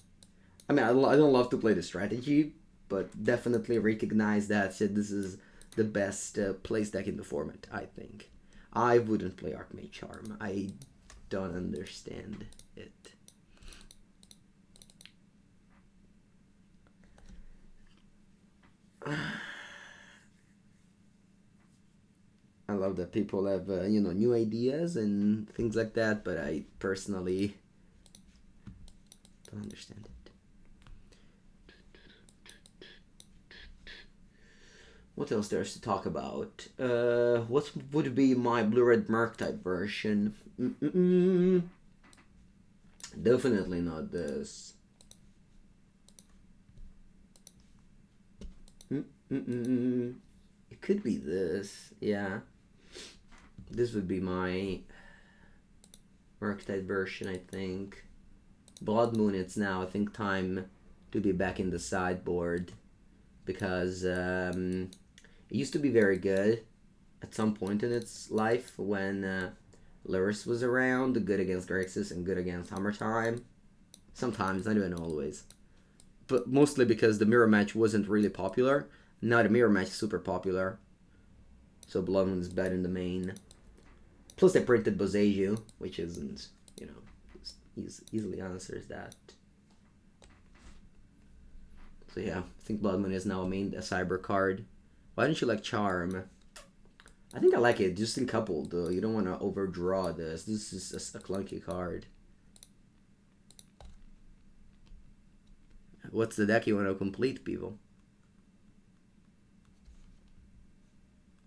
I mean, I don't love to play the strategy, but definitely recognize that this is the best place deck in the format, I think. I wouldn't play Archmage Charm. I don't understand it. I love that people have, new ideas and things like that, but I personally don't understand it. What else there's to talk about? What would be my blue-red Merc type version? Definitely not this. It could be this, yeah. This would be my Merc type version, I think. Blood Moon, it's now, I think, time to be back in the sideboard. Because it used to be very good at some point in its life when Luris was around, good against Grixis and good against Hammer Time. Sometimes, not even always. But mostly because the mirror match wasn't really popular. Now the mirror match is super popular. So Blood Moon is bad in the main. Plus they printed Boseiju, which isn't, you know, easily answers that. So yeah, I think Blood Moon is now a cyber card. Why don't you like Charm? I think I like it just in coupled though. You don't want to overdraw this. This is a clunky card. What's the deck you want to complete, people?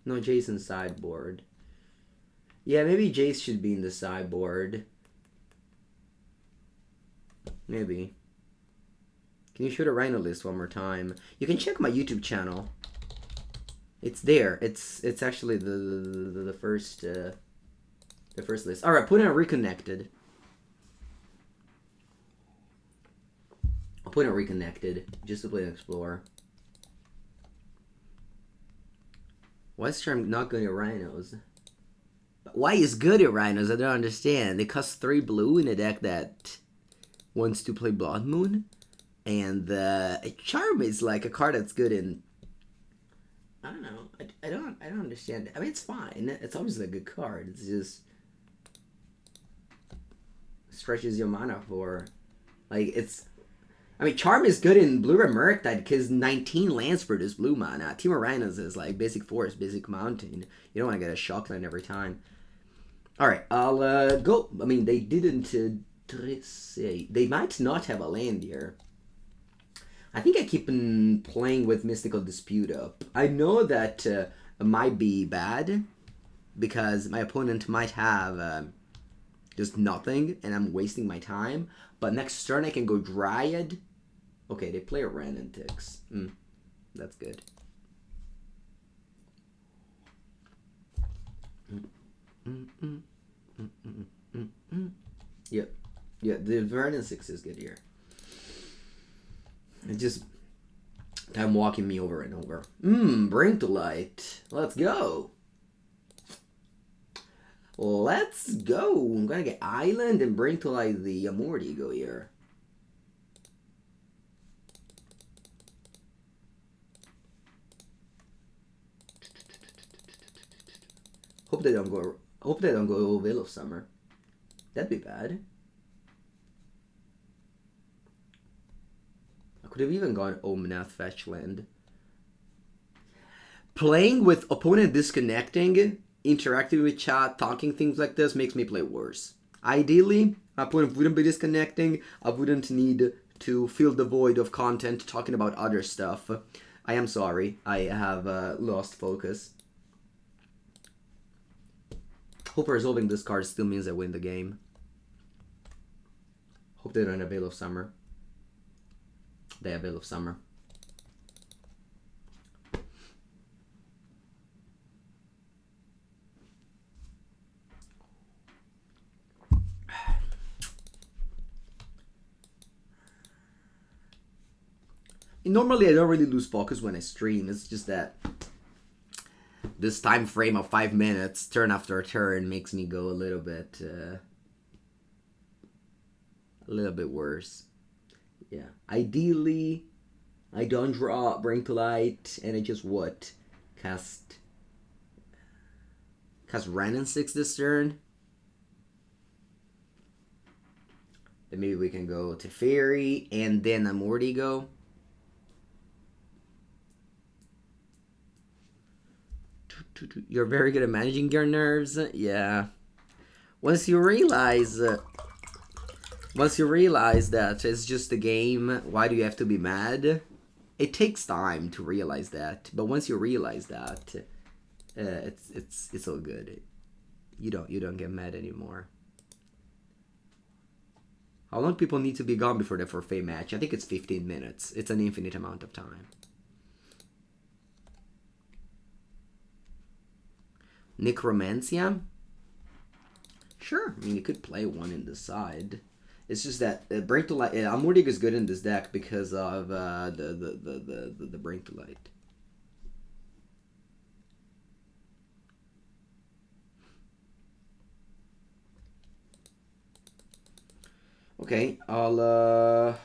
No, Jason's sideboard. Yeah, maybe Jace should be in the sideboard. Maybe. Can you show the Rhino list one more time? You can check my YouTube channel. It's there. It's actually the first list. All right, put in a Reconnected. I'll put in a Reconnected just to play and explore. Why is Charm not good at Rhinos? Why is good at Rhinos? I don't understand. They cost 3 blue in a deck that wants to play Blood Moon. And Charm is like a card that's good in. I don't know. I don't understand. I mean, it's fine. It's obviously a good card. It's just stretches your mana for, like, it's. I mean, Charm is good in blue red Merc because 19 lands produce blue mana. Team of Rhinos is like basic forest, basic mountain. You don't want to get a shockland every time. All right, I'll go. I mean, they didn't. They might not have a land here. I think I keep playing with Mystical Dispute up. I know that it might be bad because my opponent might have just nothing and I'm wasting my time. But next turn I can go Dryad. Okay, they play a Wrenn and Six. That's good. Yep. Yeah, the Wrenn and Six is good here. It's just time walking me over and over. Bring to light. Let's go. Let's go. I'm gonna get Island and bring to light the Unmoored Ego here. Hope they don't go Veil of Summer. That'd be bad. Could have even gone Omnath fetch land. Playing with opponent disconnecting, interacting with chat, talking things like this makes me play worse. Ideally, opponent wouldn't be disconnecting. I wouldn't need to fill the void of content talking about other stuff. I am sorry. I have lost focus. Hope resolving this card still means I win the game. Hope they don't have Veil of Summer. They have Veil of Summer. Normally I don't really lose focus when I stream. It's just that this time frame of 5 minutes, turn after turn, makes me go a little bit worse. Yeah. Ideally, I don't draw Bring to Light, and I just what? Cast Wrenn and Six this turn. Then maybe we can go Teferi and then Unmoored Ego. You're very good at managing your nerves. Yeah. Once you realize that it's just a game, why do you have to be mad? It takes time to realize that, but once you realize that, it's all good. You don't get mad anymore. How long people need to be gone before the forfeit match? I think it's 15 minutes. It's an infinite amount of time. Necromancia? Sure, I mean, you could play one in the side. It's just that Bring to Light. Unmoored Ego is good in this deck because of the Bring to Light. Okay, I'll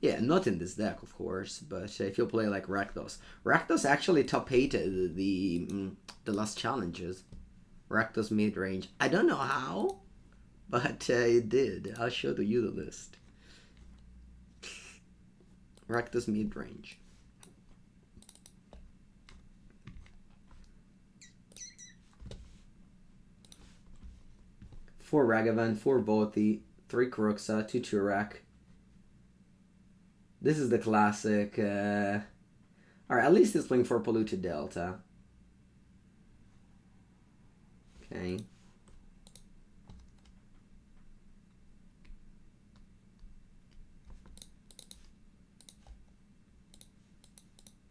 yeah, not in this deck, of course, but if you play like Rakdos. Rakdos actually top 8'd the last challenges. Rakdos mid-range. I don't know how, but it did. I'll show you the list. Rakdos mid-range. Four Ragavan, 4 Voti, 3 Kroxa, 2 Turak. This is the classic. Alright, at least it's playing for Polluted Delta. Okay.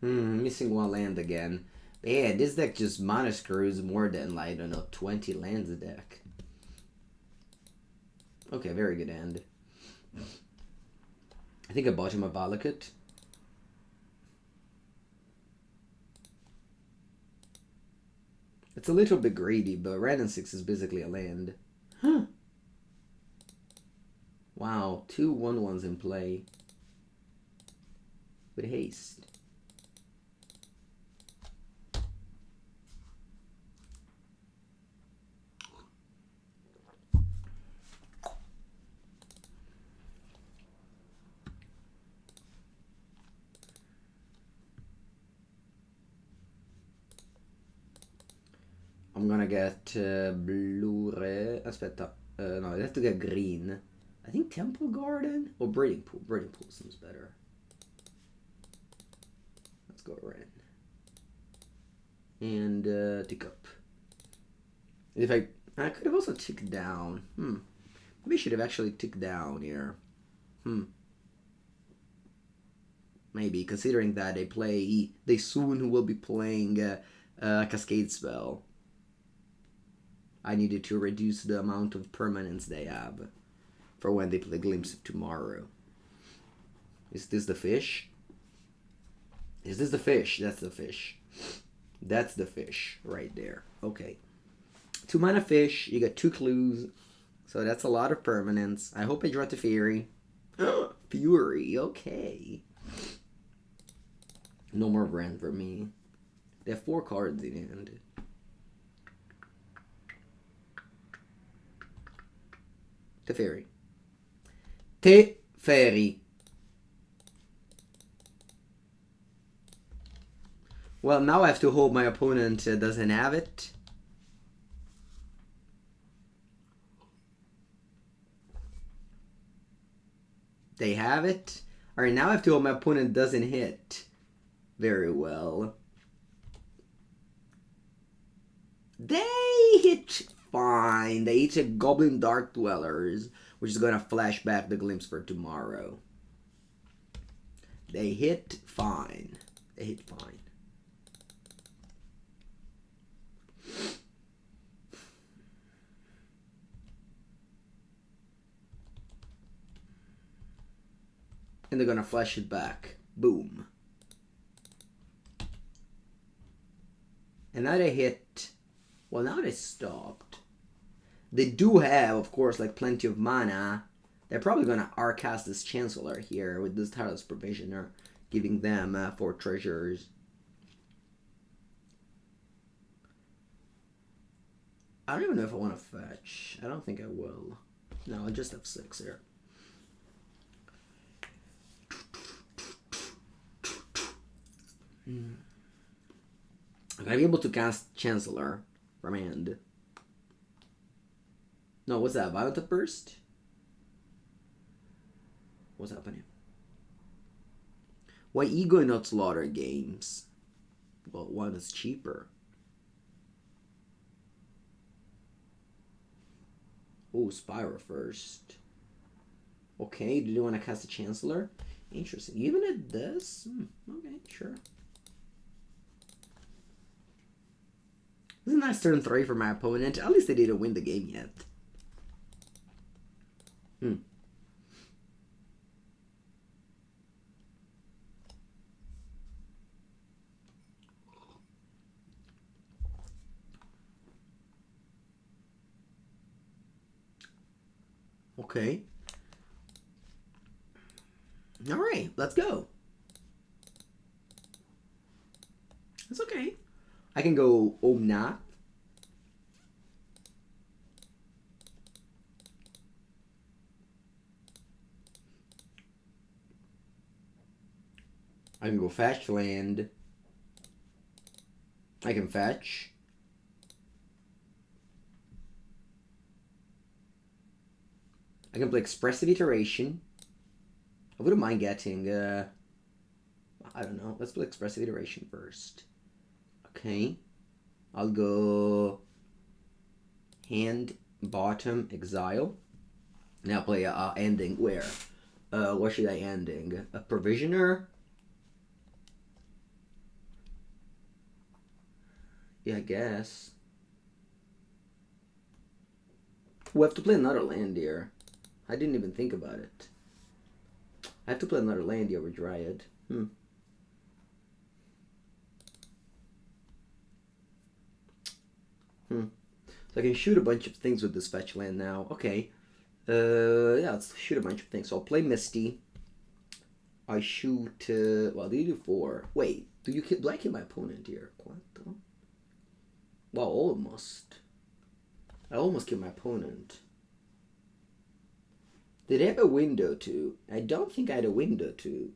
Missing 1 land again. But yeah, this deck just mana screws more than, like, I don't know, 20 lands a deck. Okay, very good end. I think I bought him a Valakut. It's a little bit greedy, but Wrenn and Six is basically a land. Huh. Wow, 2 1/1s in play. With haste. I'm gonna get blue-red. Aspetta. No, I have to get green. I think Temple Garden or Breeding Pool. Breeding Pool seems better. Let's go red. And tick up. If I could have also ticked down. Maybe I should have actually ticked down here. Maybe, considering that they soon will be playing Cascade Spell. I needed to reduce the amount of permanents they have for when they play Glimpse of Tomorrow. Is this the fish? Is this the fish? That's the fish. That's the fish right there. Okay. 2 mana fish. You got 2 clues. So that's a lot of permanents. I hope I draw Teferi. Fury. Okay. No more Wrenn for me. They have 4 cards in hand. Teferi. Teferi. Well, now I have to hope my opponent doesn't have it. They have it. Alright, now I have to hope my opponent doesn't hit very well. They hit fine. They hit a Goblin Dark Dwellers, which is gonna flash back the Glimpse for Tomorrow. They hit fine. They hit fine. And they're gonna flash it back. Boom. And now they hit. Well, now they stopped. They do have, of course, like plenty of mana. They're probably gonna Arcast this Chancellor here with this Tireless Provisioner, giving them 4 treasures. I don't even know if I want to fetch. I don't think I will. No, I'll just have 6 here. I'm gonna be able to cast Chancellor from hand. No, what's that? Violent Burst? What's happening? Why Ego and not Slaughter games? Well, one is cheaper. Oh, Spyro first. Okay, do you want to cast a Chancellor? Interesting. Even at this? Okay, sure. This is a nice turn 3 for my opponent. At least they didn't win the game yet. Okay. Alright, let's go. That's okay. I can go Omnath. I can go fetch land. I can fetch. I can play Expressive Iteration. I wouldn't mind getting, I don't know. Let's play Expressive Iteration first. Okay. I'll go hand, bottom, exile. Now play ending where? What should I ending? A Provisioner? Yeah, I guess. We have to play another land here. I didn't even think about it. I have to play another land here with Dryad. So I can shoot a bunch of things with this fetch land now. Okay. Yeah, let's shoot a bunch of things. So I'll play Misty. I shoot, well, do you do 4? Wait, do you kill, my opponent here? Quantum? Well, almost. I almost killed my opponent. Did I have a window to? I don't think I had a window to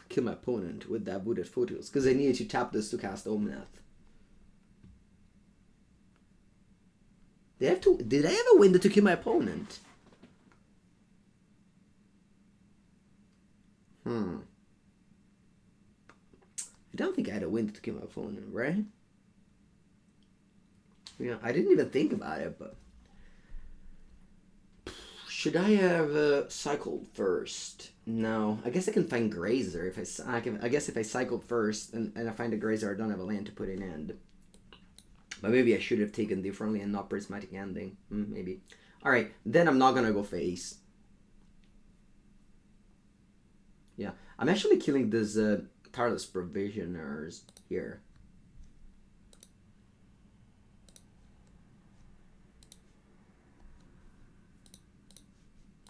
kill my opponent with that Wooded Foothills, because I needed to tap this to cast Omnath. Did I have a window to kill my opponent? I don't think I had a window to kill my opponent, right? Yeah, I didn't even think about it, but... Should I have cycled first? No, I guess I can find Grazer if I guess if I cycled first and I find a Grazer, I don't have a land to put in end. But maybe I should have taken differently and not Prismatic Ending. Maybe. All right, then I'm not gonna go face. Yeah, I'm actually killing these Tireless Provisioners here.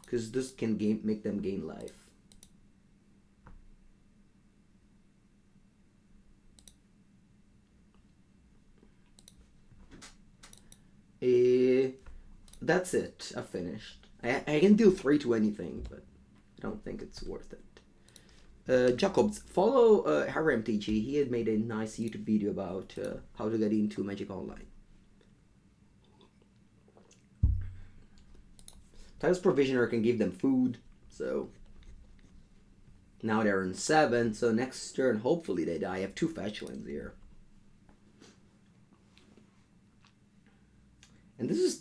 Because this can make them gain life. That's it. I finished. I can deal 3 to anything, but I don't think it's worth it. Jacobs, follow Harry MTG. He had made a nice YouTube video about how to get into Magic Online. Tireless Provisioner can give them food, so now they're in 7. So next turn, hopefully they die. I have 2 fetch lands here, and this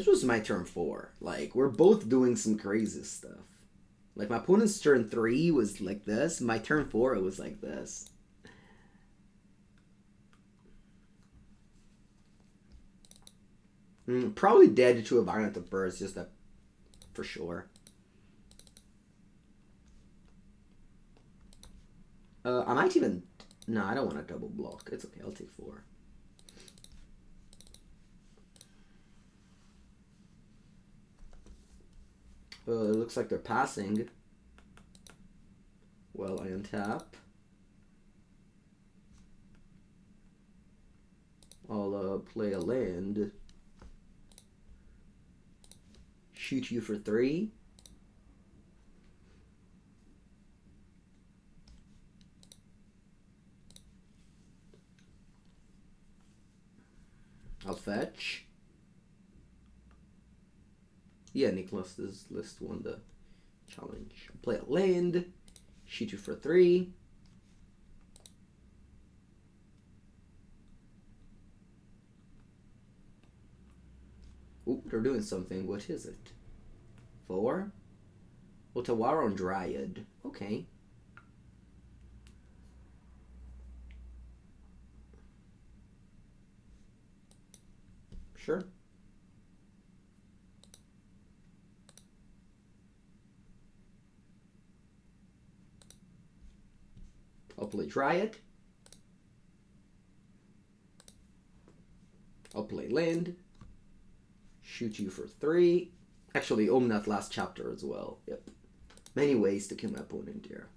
was my turn 4. Like, we're both doing some crazy stuff. Like, my opponent's turn 3 was like this. My turn 4, it was like this. Probably dead to a Violent Burst, just that for sure. I might even... No, I don't want to double block. It's okay, I'll take 4. It looks like they're passing. Well, I untap. I'll play a land. Shoot you for 3. I'll fetch. Yeah, Nicholas, this list won the challenge. Play a land, shoot you for 3. Ooh, they're doing something. What is it? 4? Otawara on Dryad. Okay. Sure. I'll play Dryad. I'll play land. Shoot you for 3. Actually, Omnath last chapter as well. Yep. Many ways to kill my opponent here.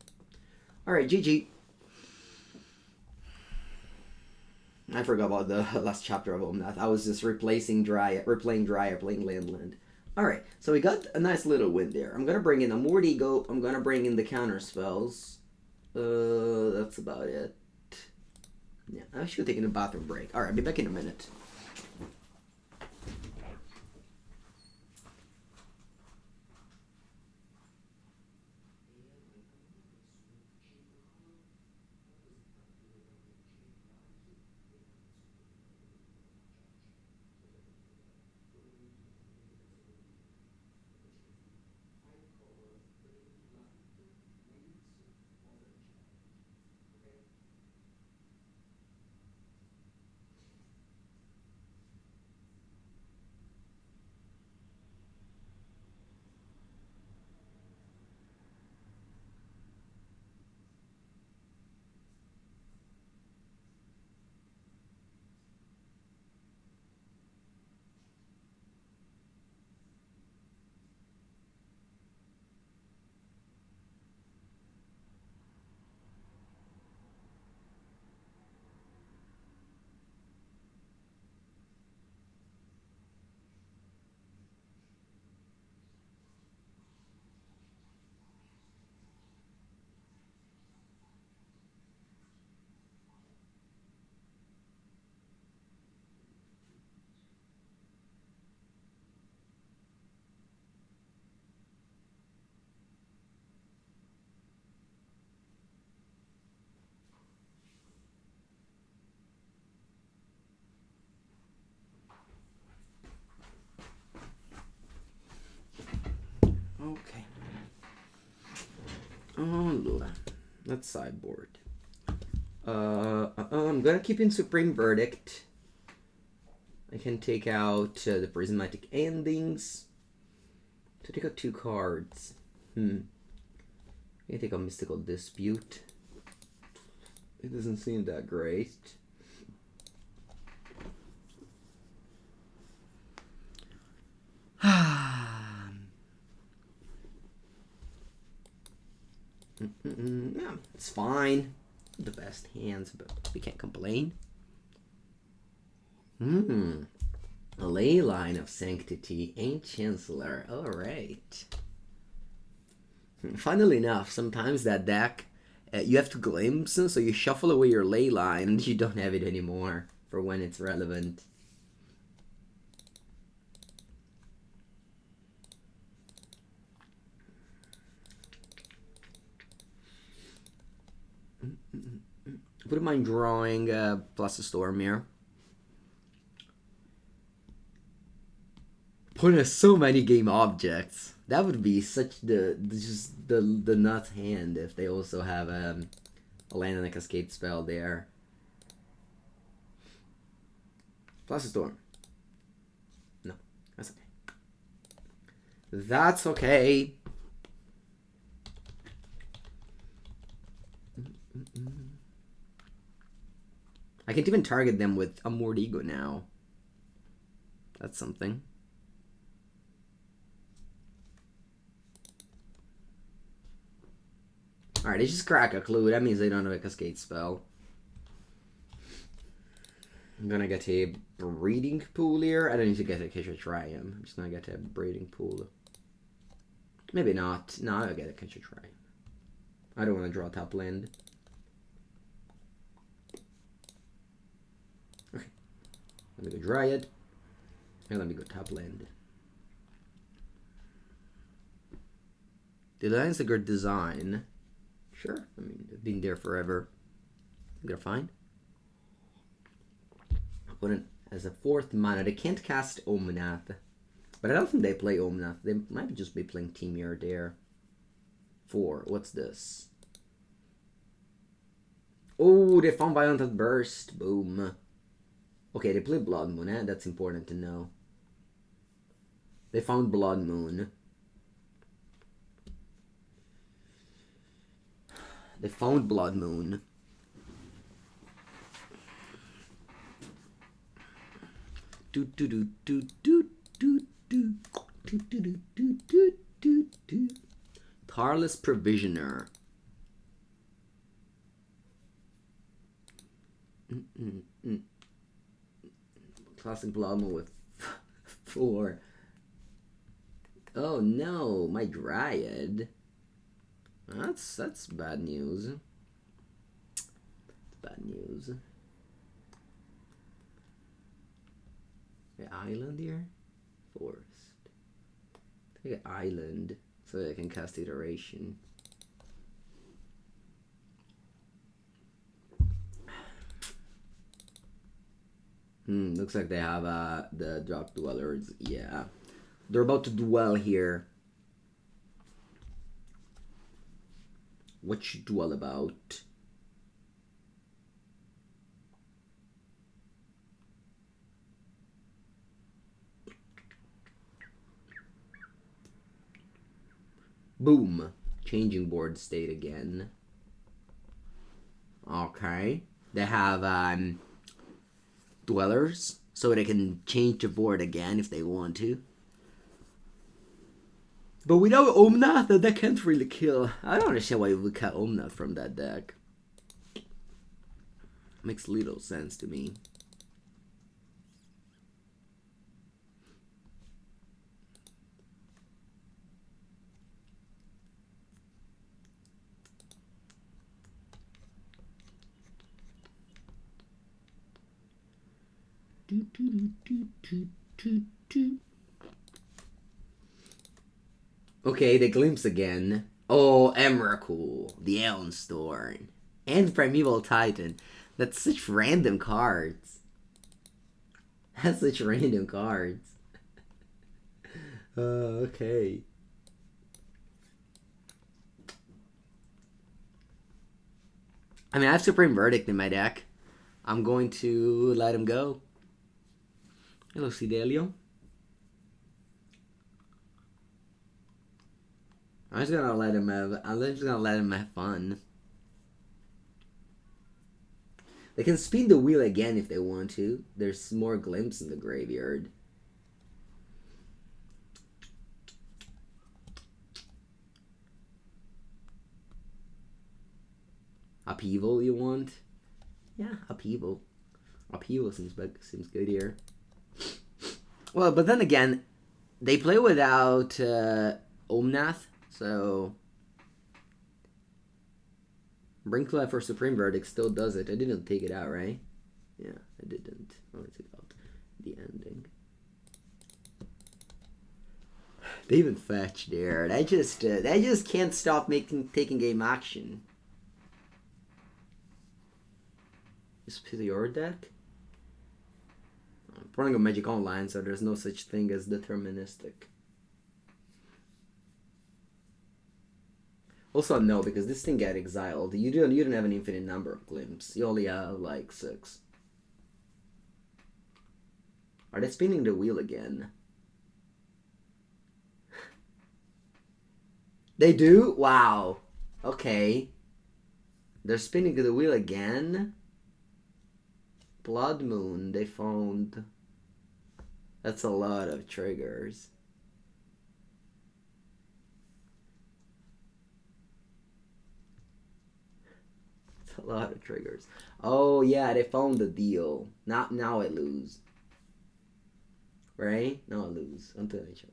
Alright, GG. I forgot about the last chapter of Omnath. I was just replaying Dryad, playing land. Alright, so we got a nice little win there. I'm gonna bring in Unmoored Ego. I'm gonna bring in the counter spells. That's about it. Yeah, I should take a bathroom break. Alright, I'll be back in a minute. Okay. Oh, let's sideboard. I'm gonna keep in Supreme Verdict. I can take out the Prismatic Endings. To take out 2 cards. I can take a Mystical Dispute. It doesn't seem that great. Yeah, it's fine. The best hands, but we can't complain. A Ley Line of Sanctity, Ancient Chancellor. Alright. Funnily enough, sometimes that deck, you have to glimpse, so you shuffle away your Ley Line and you don't have it anymore for when it's relevant. Wouldn't mind drawing plus a Storm here. Putting so many game objects. That would be such the nuts hand if they also have a land and a cascade spell there. Plus a Storm. No, that's okay. That's okay. I can't even target them with Unmoored Ego now. That's something. Alright, they just crack a clue. That means they don't have a cascade spell. I'm gonna get a breeding pool here. I don't need to get a Ketria Triome. I'm just gonna get a breeding pool. Maybe not. No, I'll get a Ketria Triome. I don't want to draw top land. Okay. Let me go Dryad. And let me go top land. The Lions a good design. Sure, I mean, they've been there forever. They're fine. Opponent as a 4th mana. They can't cast Omnath. But I don't think they play Omnath. They might just be playing Teemier there. 4. What's this? Oh, they found Violent Outburst. Boom. Okay, they play Blood Moon, eh? That's important to know. They found Blood Moon. They found Blood Moon. Tireless Provisioner. Classic Blood Moon with 4. Oh no, my Dryad. That's bad news. Bad news. The island here? Forest. Take an island so that I can cast Iteration. Looks like they have the Drop Dwellers. Yeah. They're about to dwell here. What you dwell about? Boom. Changing board state again. Okay. They have dwellers, so they can change the board again if they want to. But without Omnath, the deck can't really kill. I don't understand why you would cut Omnath from that deck. Makes little sense to me. Okay, the Glimpse again. Oh, Emrakul, the Elmstorm, and Primeval Titan. That's such random cards. That's such random cards. Okay. I mean, I have Supreme Verdict in my deck. I'm going to let him go. Hello, Sidelio. I'm just gonna let him have fun. They can spin the wheel again if they want to. There's more Glimpse in the graveyard. Upheaval you want? Yeah, Upheaval. Upheaval seems good here. Well, but then again, they play without Omnath, so Brinklife for Supreme Verdict still does it. I didn't take it out, right? Yeah, I didn't. I only took out the ending. They even fetch there. They just can't stop taking game action. Is it your deck? I'm running a Magic Online, so there's no such thing as deterministic. Also, no, because this thing got exiled. You don't have an infinite number of Glimpse. You only have like 6. Are they spinning the wheel again? They do? Wow. Okay. They're spinning the wheel again? Blood Moon, they found. That's a lot of triggers. It's a lot of triggers. Oh yeah, they found the deal. Now I lose. Right? Now I lose. Until I check.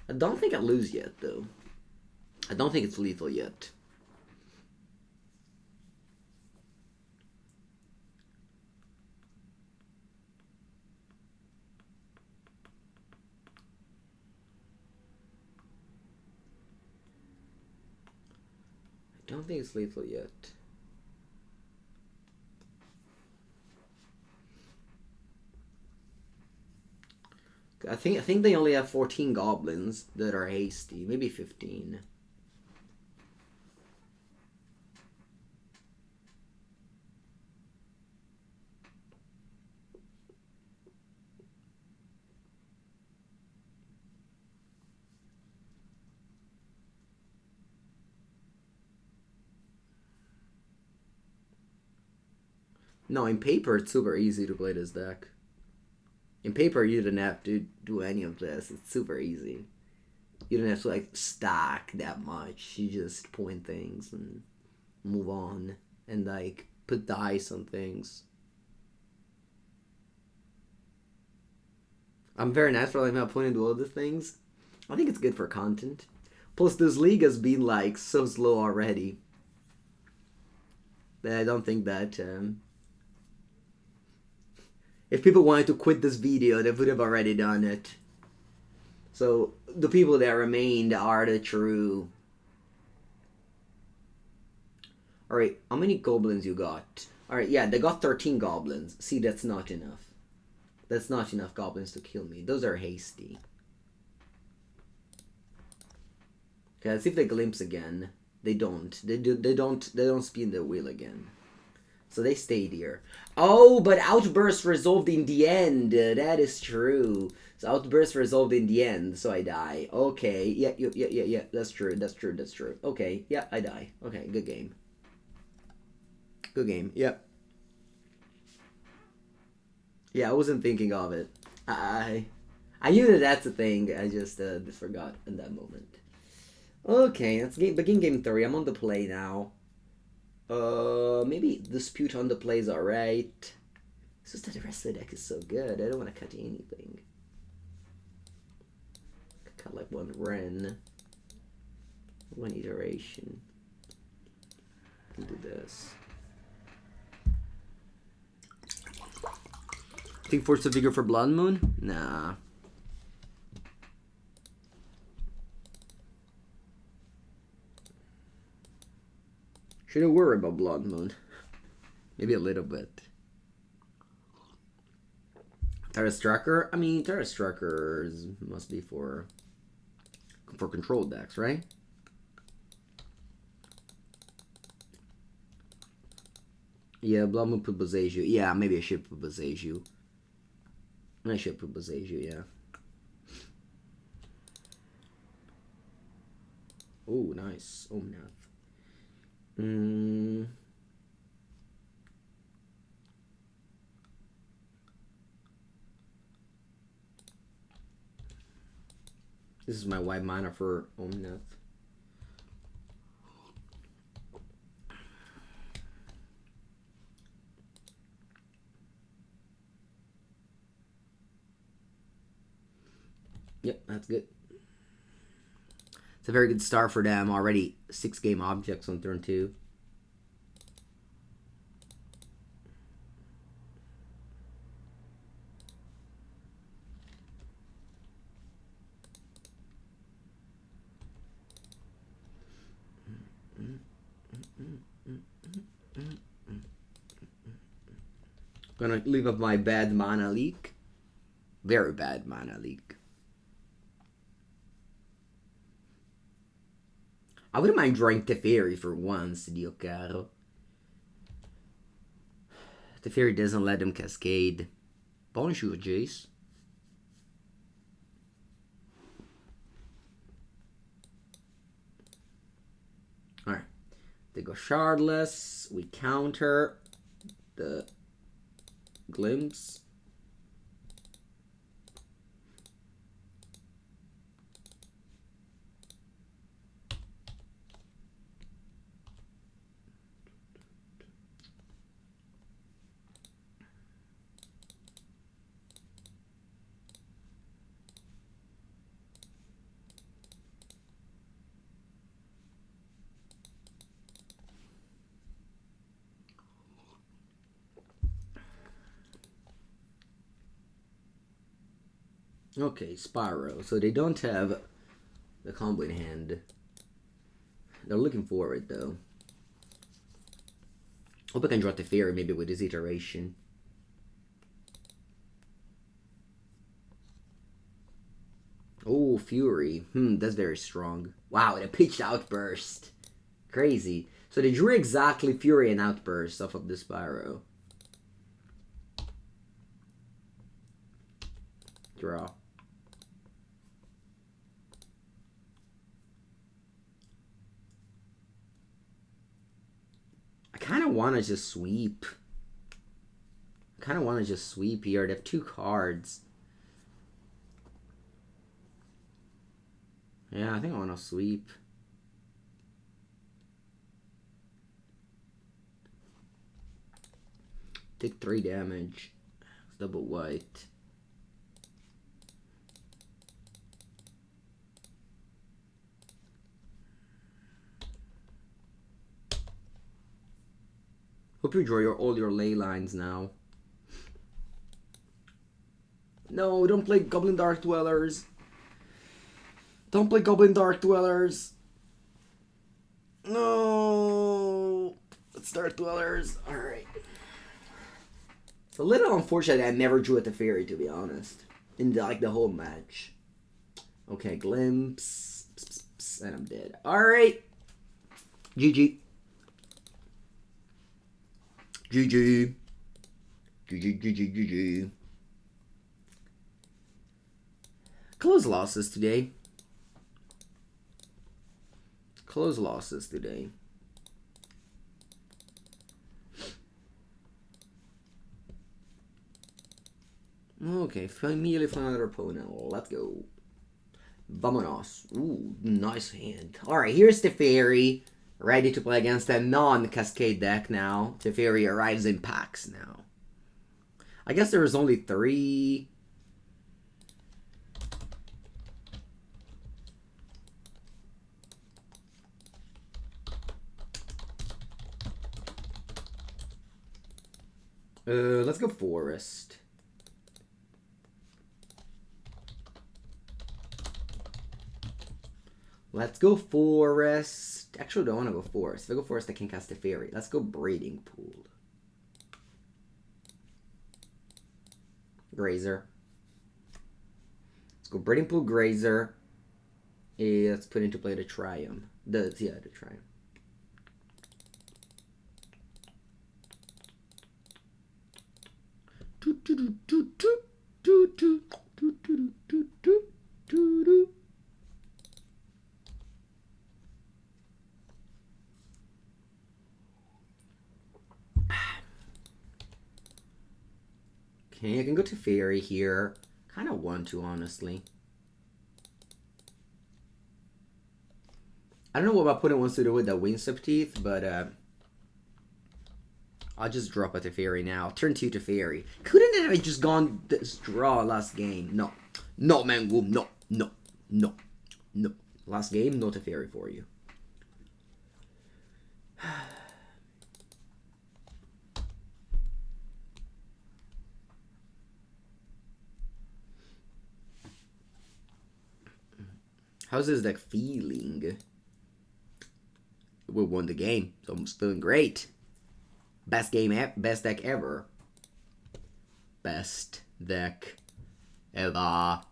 I don't think I lose yet, though. I don't think it's lethal yet. Don't think it's lethal yet. I think they only have 14 goblins that are hasty, maybe 15. No, in paper it's super easy to play this deck. In paper, you didn't have to do any of this. It's super easy. You don't have to, like, stack that much. You just point things and move on. And, like, put dice on things. I'm very natural. I'm not pointing to all the things. I think it's good for content. Plus, this league has been, like, so slow already. That I don't think that... if people wanted to quit this video, they would have already done it. So, the people that remained are the true... Alright, how many goblins you got? Alright, yeah, they got 13 goblins. See, that's not enough. That's not enough goblins to kill me. Those are hasty. Okay, let's see if they glimpse again. They don't. They don't spin the wheel again. So they stayed here. Oh, but Outburst resolved in the end. That is true. So Outburst resolved in the end, so I die. Okay, yeah. That's true. Okay, yeah, I die. Okay, good game. Good game. Yep. Yeah, I wasn't thinking of it. I knew that that's a thing. I just forgot in that moment. Okay, let's begin game 3. I'm on the play now. Maybe Dispute on the play is alright. It's just that the rest of the deck is so good. I don't want to cut anything. Cut like one Wrenn. One Iteration. Can do this. Think Force of Vigor for Blood Moon? Nah. Shouldn't worry about Blood Moon. Maybe a little bit. Tireless Tracker? I mean, Tireless Tracker must be for control decks, right? Yeah, Blood Moon put Boseiju. Yeah, maybe I should put Boseiju. I should put Boseiju, yeah. Oh, nice. Omnath. This is my white mana for Omnath. Yep, that's good. It's a very good start for them. Already 6 game objects on turn 2. Gonna leave up my bad mana leak. Very bad mana leak. I wouldn't mind drawing Teferi for once, Dio caro. Teferi doesn't let them cascade. Bonjour, Jace. Alright. They go shardless. We counter the glimpse. Okay, Spyro. So they don't have the combo in hand. They're looking for it, though. Hope I can draw Teferi maybe with this iteration. Oh, Fury. That's very strong. Wow, a pitched outburst. Crazy. So they drew exactly Fury and Outburst off of the Spyro. Draw. I kind of want to just sweep. Here. They have 2 cards. Yeah, I think I want to sweep. Take 3 damage. It's double white. Hope you draw all your ley lines now. No, don't play Goblin Dark Dwellers. Don't play Goblin Dark Dwellers. No. Let's Dark Dwellers. Alright. It's a little unfortunate I never drew a Teferi, to be honest. In the whole match. Okay, Glimpse. And I'm dead. Alright. GG. GG. GG. Close losses today. Okay, immediately find another opponent. Let's go. Vamonos. Ooh, nice hand. Alright, here's Teferi. Ready to play against a non-Cascade deck now. Teferi arrives in packs now. I guess there was only 3. Let's go Forest. Let's go Forest. Actually, I don't want to go Forest. If I go Forest, I can cast Teferi. Let's go Breeding Pool. Grazer. Let's go Breeding Pool, Grazer. Let's put into play the Triome. The Triome. Okay, I can go to Teferi here. Kind of want to, honestly. I don't know what my opponent wants to do with the Windswept Heath, but I'll just drop a Teferi now. Turn 2 Teferi. Couldn't I just gone this draw last game? No. No, Mengu. No. Last game, no Teferi for you. How's this deck feeling? We won the game, so I'm feeling great. Best deck ever. Best deck ever.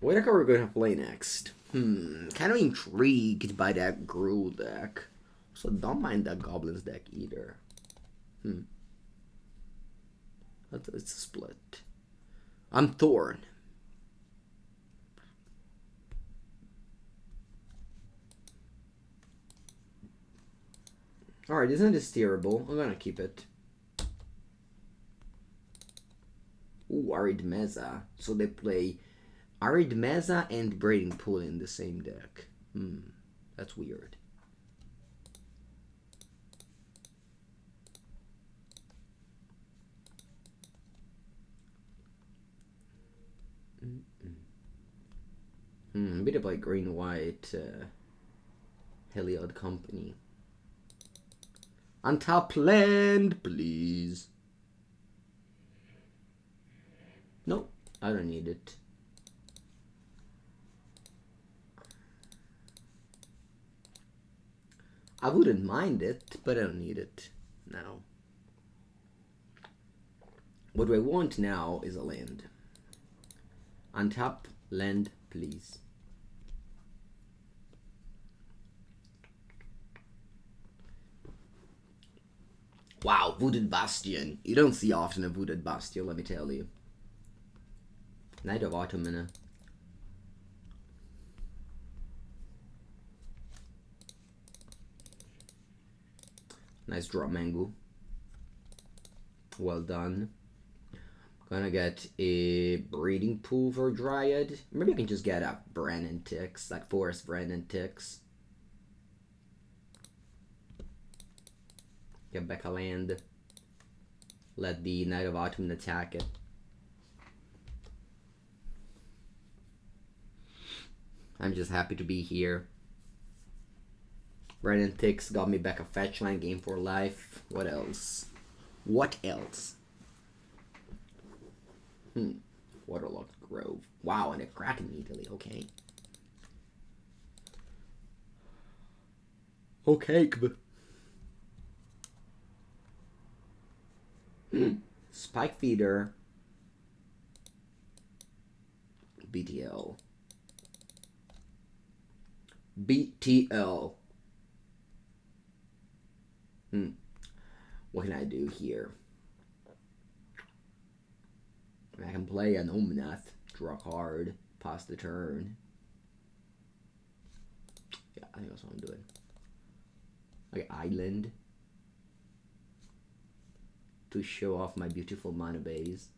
What deck are we going to play next? Kind of intrigued by that Gruul deck. So don't mind that Goblins deck either. It's a split. I'm Thorn. Alright, isn't this terrible? I'm gonna keep it. Ooh, Arid Mesa. So they play Arid Mesa and Breeding Pool in the same deck. That's weird. Bit of like green-white Heliod Company. Untap land, please. Nope, I don't need it. I wouldn't mind it, but I don't need it now. What I want now is a land. Untap land, please. Wow, Wooded Bastion. You don't see often a Wooded Bastion, let me tell you. Knight of Autumn. Nice draw, Mengu. Well done. Gonna get a breeding pool for Dryad. Maybe I can just get a Wrenn and Six, like Forest Wrenn and Six. Get back a land. Let the Knight of Autumn attack it. I'm just happy to be here. Wrenn and Six got me back a fetch line, game for life. What else? What else? Waterlogged Grove. Wow, and a crack immediately. Okay. Okay. Spike Feeder. BTL. BTL. What can I do here? I can play an Omnath, draw a card, pass the turn. Yeah, I think that's what I'm doing. Okay, Island. To show off my beautiful mana base.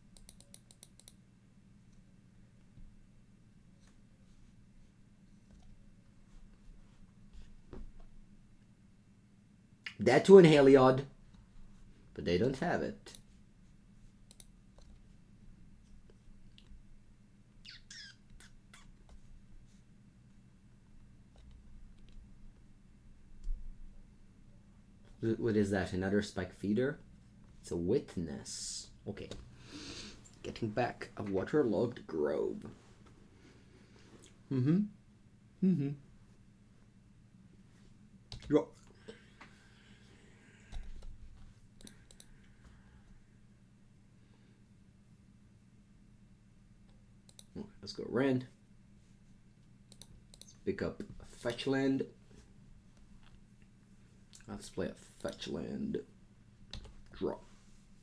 That to an Heliod. But they don't have it. What is that? Another Spike Feeder? It's a Witness. Okay. Getting back a Waterlogged Grove. Draw. Let's go Wrenn. Let's pick up a fetch land. Let's play a fetch land. Draw.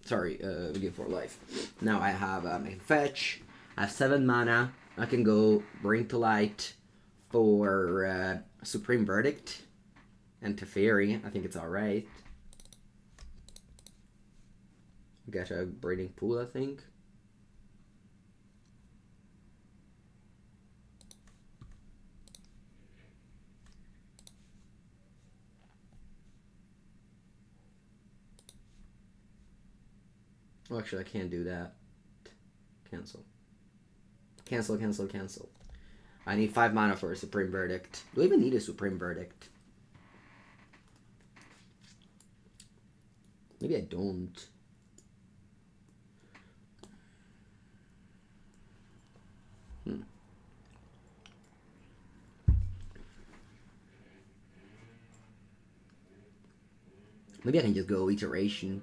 Sorry, game for life. Now I have my fetch. I have 7 mana. I can go Bring to Light for Supreme Verdict and Teferi. I think it's alright. Get a Breeding Pool, I think. Oh, actually, I can't do that. Cancel. Cancel, cancel, cancel. I need 5 mana for a Supreme Verdict. Do I even need a Supreme Verdict? Maybe I don't. Maybe I can just go Iteration.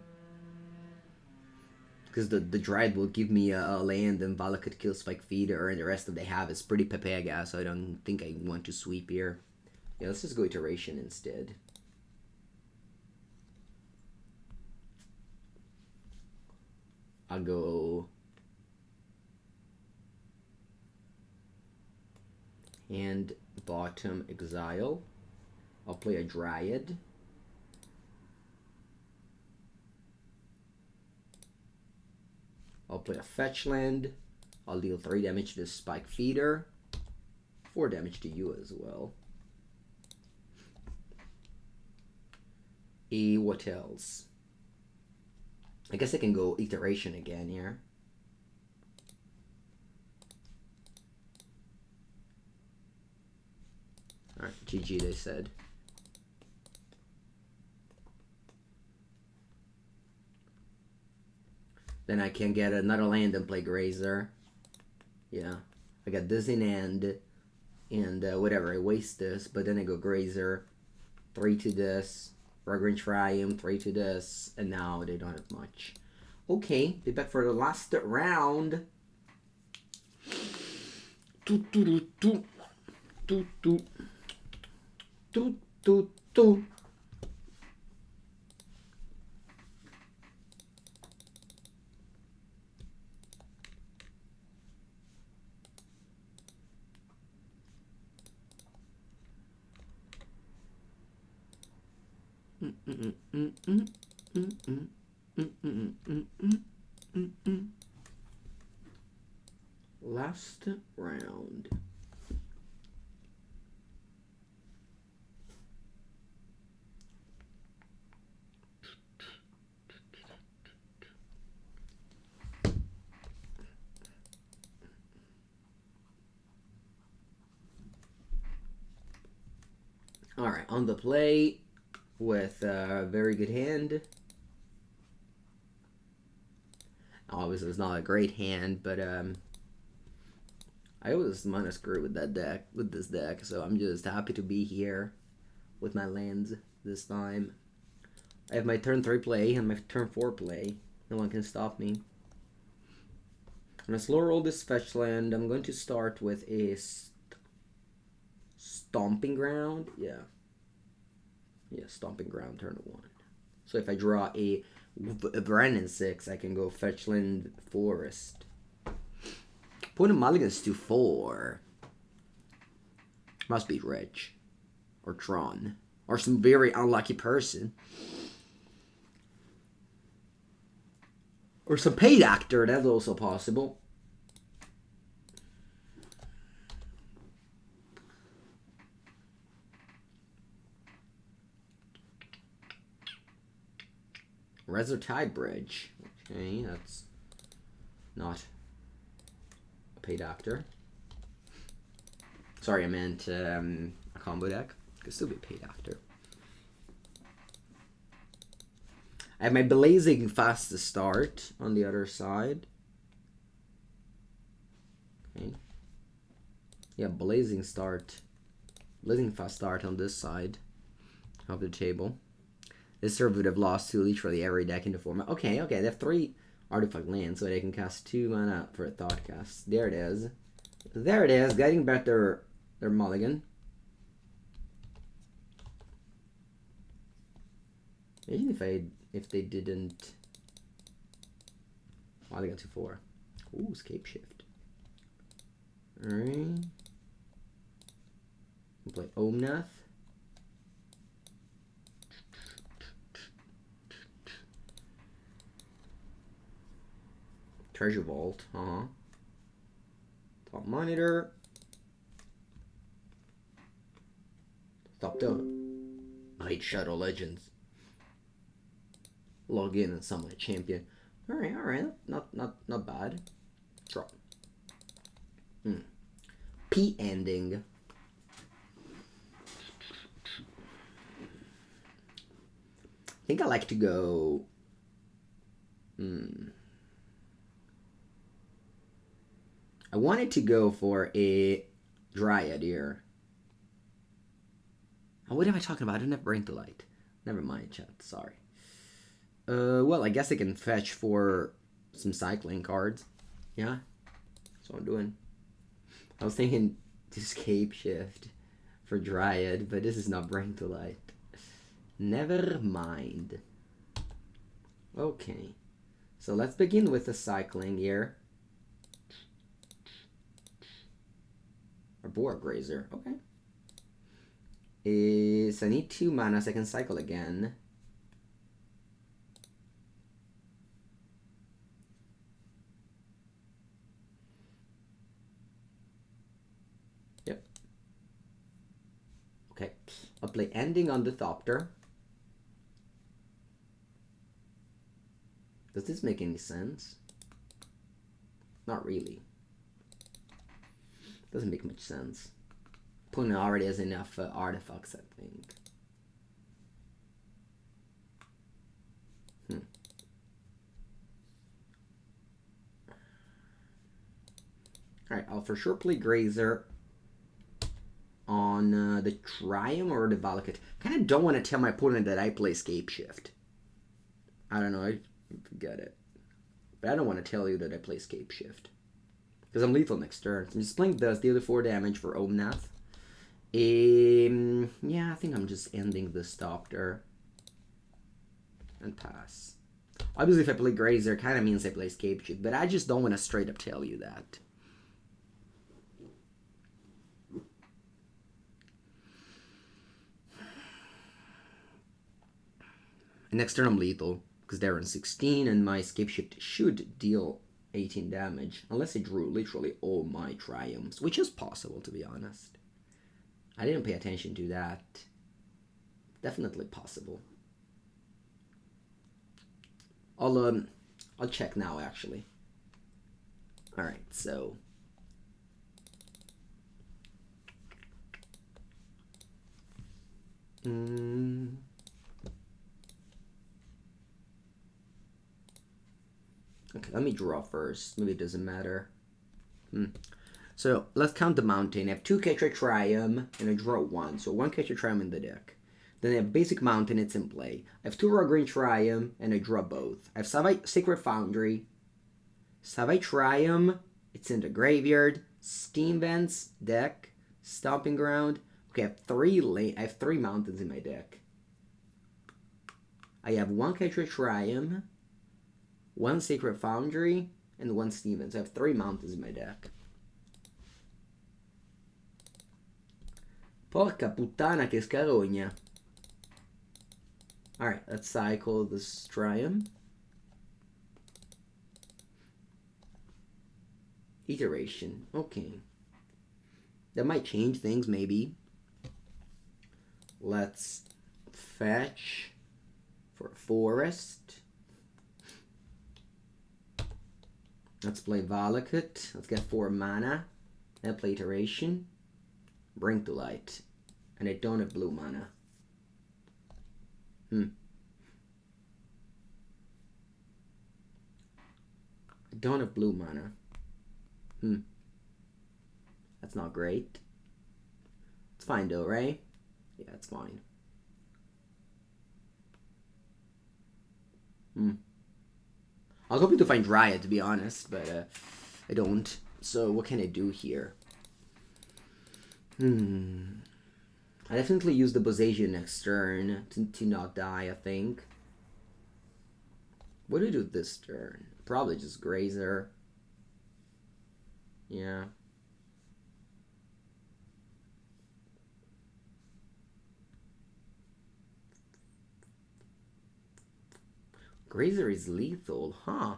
Because the Dryad will give me a land and Valakut kill Spike Feeder, and the rest that they have is pretty Pepega, so I don't think I want to sweep here. Yeah, let's just go Iteration instead. I'll go hand bottom exile. I'll play a Dryad. I'll play a fetch land. I'll deal 3 damage to this Spike Feeder. 4 damage to you as well. What else? I guess I can go Iteration again here. Alright, GG they said. Then I can get another land and play Grazer. Yeah. I got this in hand. And whatever, I waste this, but then I go Grazer. 3 to this. Raugrin Triome, 3 to this. And now they don't have much. Okay, be back for the last round. Toot toot toot. Toot toot. Toot toot toot. Last round. All right, on the play with a very good hand. Obviously, it's not a great hand, but I was minus screw with that deck, with this deck, so I'm just happy to be here with my lands this time. I have my turn 3 play and my turn 4 play. No one can stop me. I'm gonna slow roll this fetch land. I'm going to start with a Stomping Ground. Yeah, Stomping Ground turn 1. So if I draw a Wrenn and 6, I can go fetch land forest. Put a mulligans to 4. Must be rich. Or Tron. Or some very unlucky person. Or some paid actor, that's also possible. Reser Tide Bridge. Okay, that's not a paid actor. Sorry, I meant a combo deck. Could still be a paid actor. I have my Blazing Fast to start on the other side. Okay. Yeah, Blazing Fast start on this side of the table. This server would have lost 2 literally every deck in the format. Okay, they have 3 artifact lands, so they can cast 2 mana for a thought cast. There it is. There it is, getting back their mulligan. Imagine if they didn't mulligan to 4. Ooh, Scapeshift. Alright. Play Omnath. Treasure Vault, Top monitor. Top down. I hate Shadow Legends. Log in and summon a champion. Alright, not bad. Draw. P ending. I think I like to go. I wanted to go for a Dryad here. Oh, what am I talking about? I don't have Brain to Light. Never mind, chat. Sorry. Well, I guess I can fetch for some cycling cards. Yeah, that's what I'm doing. I was thinking to Scapeshift for Dryad, but this is not Brain to Light. Never mind. Okay, so let's begin with the cycling here. Arboreal Grazer, okay. So I need 2 mana so I can cycle again. Yep. Okay, I'll play Ending on the Thopter. Does this make any sense? Not really. Doesn't make much sense. Opponent already has enough artifacts, I think. Alright, I'll for sure play Grazer on the Triome or the Valakut. Kind of don't want to tell my opponent that I play Scapeshift. I don't know, I forget it. But I don't want to tell you that I play Scapeshift. Because I'm lethal next turn. I'm just playing this, deal 4 damage for Omnath. Yeah, I think I'm just ending the stop there. And pass. Obviously, if I play Grazer, it kind of means I play Scapeshift. But I just don't want to straight up tell you that. And next turn I'm lethal, because they're on 16, and my Scapeshift should deal 18 damage, unless I drew literally all my Triomes, which is possible, to be honest. I didn't pay attention to that. Definitely possible. I'll check now, actually. Alright, so... Okay, let me draw first. Maybe it doesn't matter. So, let's count the mountain. I have 2 Ketria Triome, and I draw 1. So, 1 Ketria Triome in the deck. Then I have basic mountain, it's in play. I have 2 Raugrin Triome, and I draw both. I have Sacred Foundry. Savai Triome, it's in the graveyard. Steam Vents, deck. Stomping Ground. Okay, I have 3 mountains in my deck. I have 1 Ketria Triome, 1 Sacred Foundry, and 1 Stevens. I have 3 mountains in my deck. Porca puttana che scarogna. Alright, let's cycle this Triome. Iteration. Okay. That might change things, maybe. Let's fetch for a forest. Let's play Valakut. Let's get 4 mana. Then play Iteration. Bring to light. And I don't have blue mana. I don't have blue mana. That's not great. It's fine though, right? Yeah, it's fine. I was hoping to find Dryad, to be honest, but I don't. So what can I do here? I definitely use the Boseiju next turn to not die, I think. What do I do this turn? Probably just Grazer. Yeah. Grazer is lethal, huh?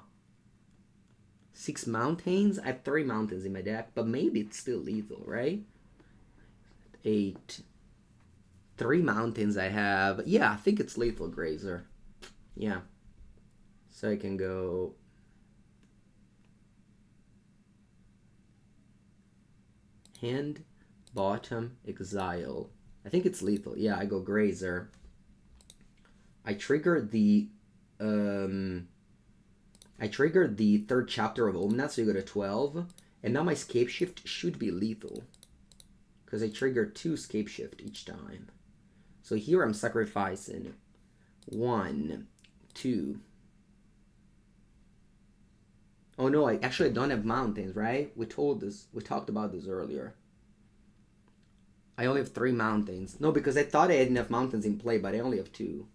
6 mountains? I have 3 mountains in my deck, but maybe it's still lethal, right? 8. 3 mountains I have. Yeah, I think it's lethal, Grazer. Yeah. So I can go... Hand, bottom, exile. I think it's lethal. Yeah, I go Grazer. I trigger the... I triggered the 3rd chapter of Omnath, so you go to 12. And now my Scapeshift should be lethal. Because I trigger 2 Scapeshift each time. So here I'm sacrificing 1, 2. Oh no, I actually don't have mountains, right? We talked about this earlier. I only have 3 mountains. No, because I thought I had enough mountains in play, but I only have 2.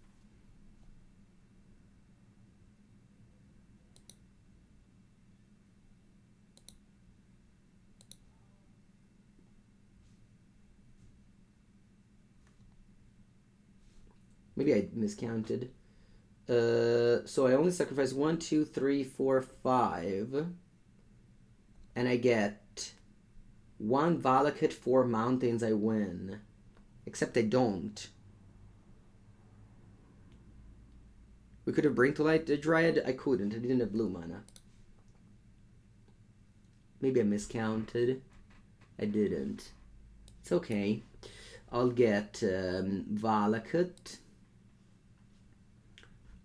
Maybe I miscounted. So I only sacrifice 1, 2, 3, 4, 5. And I get 1 Valakut, 4 mountains, I win. Except I don't. We could have Bring to Light the Dryad. I couldn't. I didn't have blue mana. Maybe I miscounted. I didn't. It's okay. I'll get Valakut.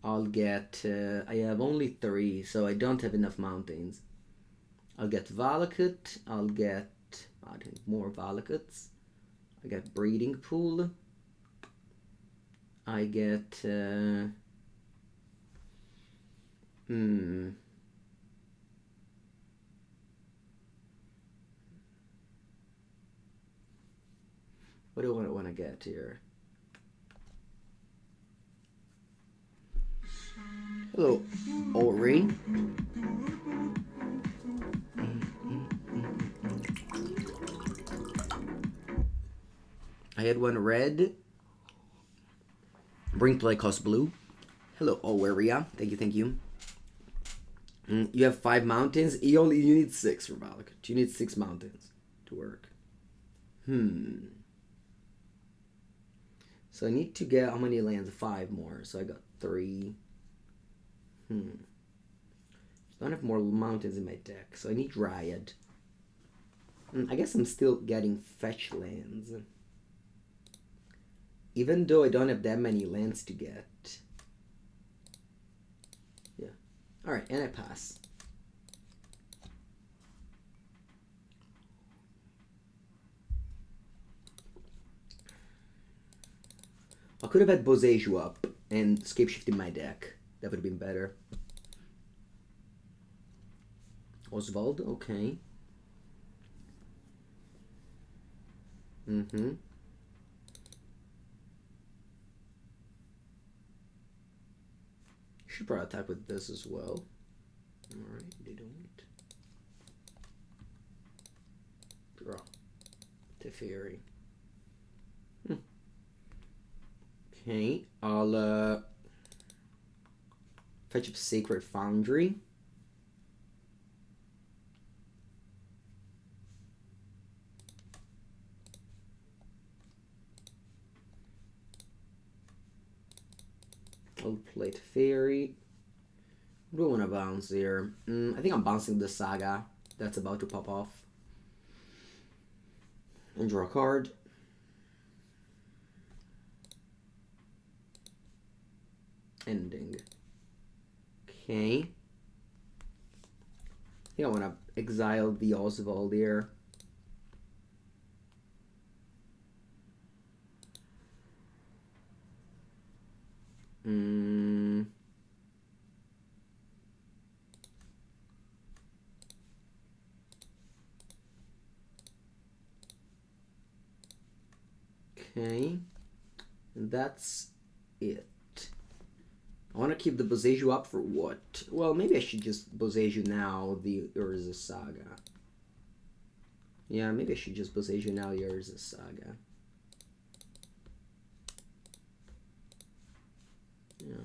I'll get... I have only 3, so I don't have enough mountains. I'll get Valakut. I'll get... I think more Valakuts. I get Breeding Pool. I get... What do I want to get here? Hello, Ori. I had one red. Bring play cost blue. Hello, Oweria. Thank you, thank you. You have 5 mountains. You need 6 for Valakut. You need 6 mountains to work. So I need to get how many lands? 5 more. So I got 3. I don't have more mountains in my deck, so I need Dryad. I guess I'm still getting fetch lands. Even though I don't have that many lands to get. Yeah. Alright, and I pass. I could have had Boseiju up and Scapeshift in my deck. That would have been better. Oswald, okay. Should probably attack with this as well. Alright, they don't. Draw. Teferi. Okay, I'll fetch up Sacred Foundry. I'll play Teferi. I don't want to bounce here. I think I'm bouncing the Saga that's about to pop off. And draw a card. Ending. Okay. I think I want to exile the Oswald here. Okay. And that's it. I want to keep the Boseiju up for what? Well, maybe I should just Boseiju now the Urza Saga. Yeah, maybe I should just Boseiju now the Urza Saga. Yeah.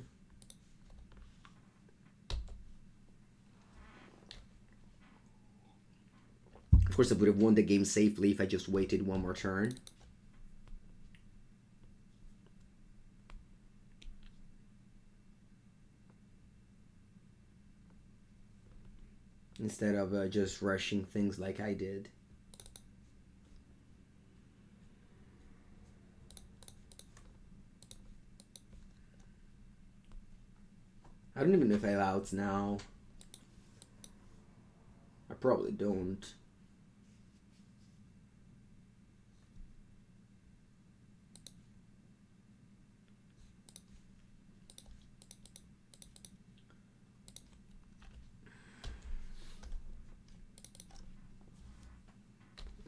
Of course, I would have won the game safely if I just waited one more turn. Instead of just rushing things like I did. I don't even know if I have outs now. I probably don't.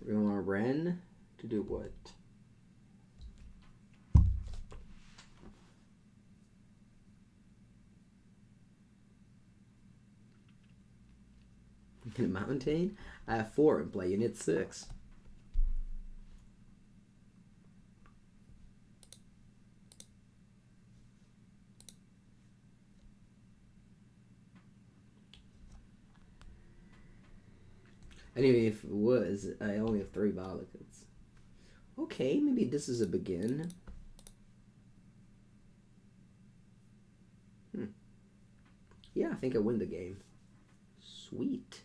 We want Wrenn to do what? In a mountain? I have 4 in play. You need 6. And even if it was, I only have 3 Valakuts. Okay, maybe this is a begin. Yeah, I think I win the game. Sweet.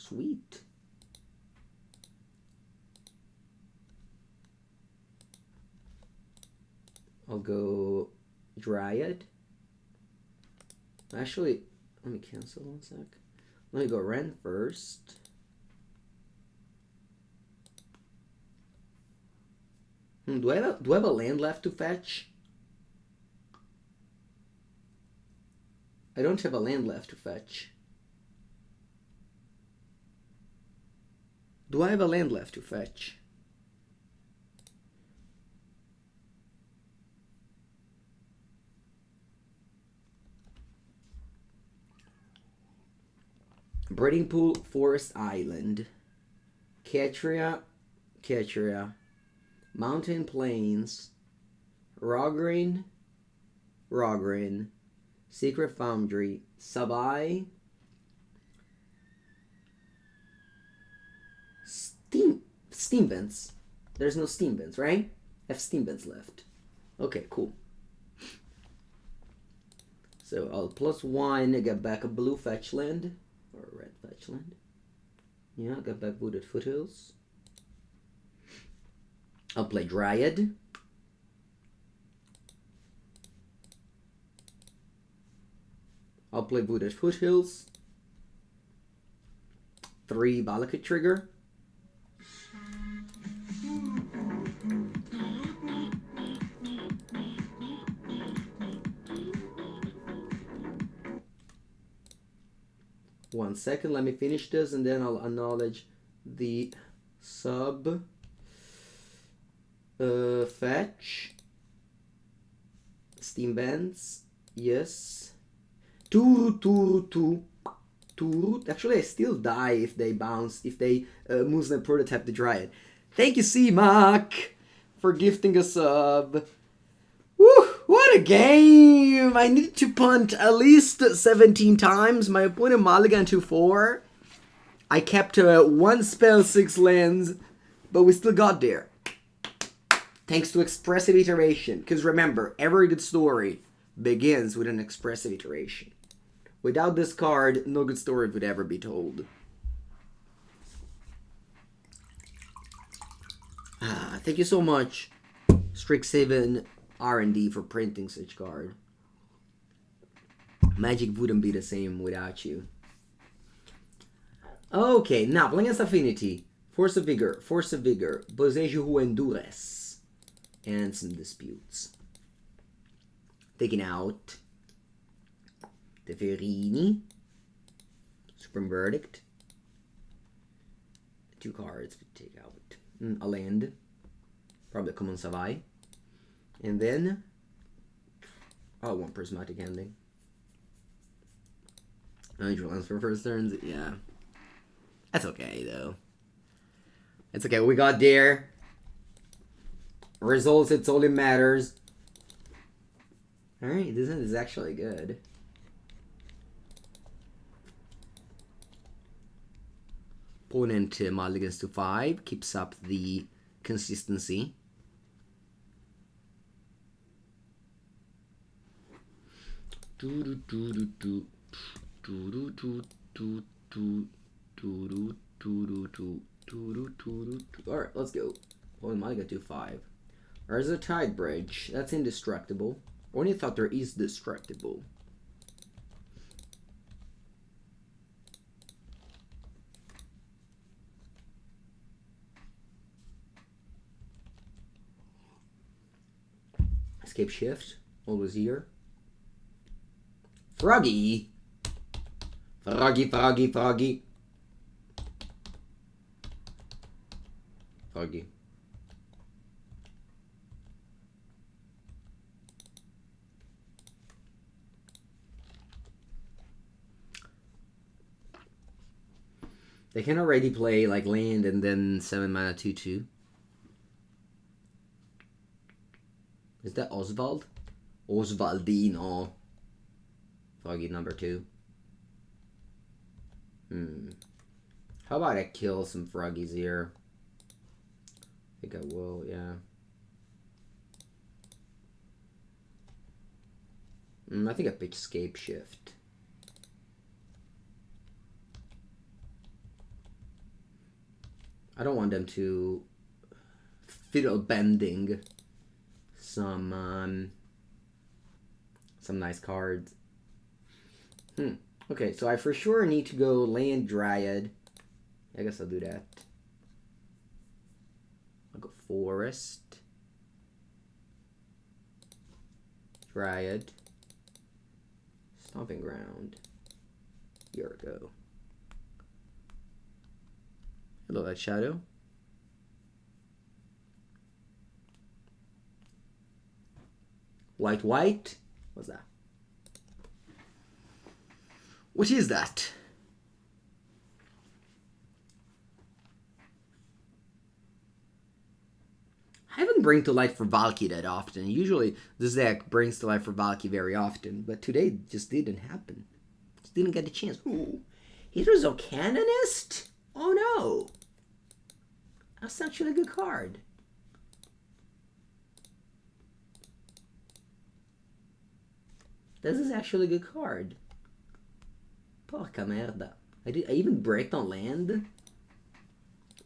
Sweet. I'll go Dryad. Actually, let me cancel 1 sec. Let me go Wrenn first. Do I have a land left to fetch? I don't have a land left to fetch. Do I have a land left to fetch? Breeding Pool, Forest Island. Ketria, Mountain Plains, Raugrin, Sacred Foundry, Savai, Steam Vents. There's no Steam Vents, right? I have Steam Vents left. Okay, cool. So I'll +1, get back a blue fetch land, or a red fetch land. Yeah, get back Wooded Foothills. I'll play Dryad. I'll play Wooded Foothills. 3 Valakut trigger. One second, let me finish this and then I'll acknowledge the sub. Fetch. Steam Vents. Yes. Two. Actually, I still die if they bounce, if they Muslim prototype the Dryad. Thank you, C-Mac, for gifting a sub. Woo, what a game! I needed to punt at least 17 times. My opponent mulligan to 4. I kept 1 spell, 6 lands, but we still got there. Thanks to Expressive Iteration. Because remember, every good story begins with an Expressive Iteration. Without this card, no good story would ever be told. Thank you so much, Strixhaven R&D, for printing such card. Magic wouldn't be the same without you. Okay, now, playing against Affinity. Force of Vigor, Boseiju who endures. And some disputes. Taking out Teferi, Supreme Verdict. 2 cards to take out. A land. Probably a common Savai. And then I want Prismatic Ending. Unusual lands for first turns. Yeah. That's okay though. It's okay. We got there. Results, it's all that matters. Alright, this is actually good. Opponent mulligans to 5, keeps up the consistency. Alright, let's go. Opponent mulligan to 5. There's a Tide Bridge. That's indestructible. Only thought there is destructible. Scapeshift. Always here. Froggy. Froggy. They can already play like land and then 7 mana 2/2. Is that Oswald? Oswaldino. Foggy number 2. How about I kill some froggies here? I think I will, yeah. I think I picked Scapeshift. I don't want them to fiddle bending some nice cards. Okay, so I for sure need to go land Dryad. I guess I'll do that. I'll go Forest. Dryad. Stomping Ground. Here we go. Hello, that shadow. White, white. What's that? What is that? I haven't bring to life for Valki that often. Usually this deck brings to life for Valki very often, but today it just didn't happen. Just didn't get a chance. Ooh, here's a Canonist? Oh no. That's actually a good card. This is actually a good card. Porca merda. I even break on land?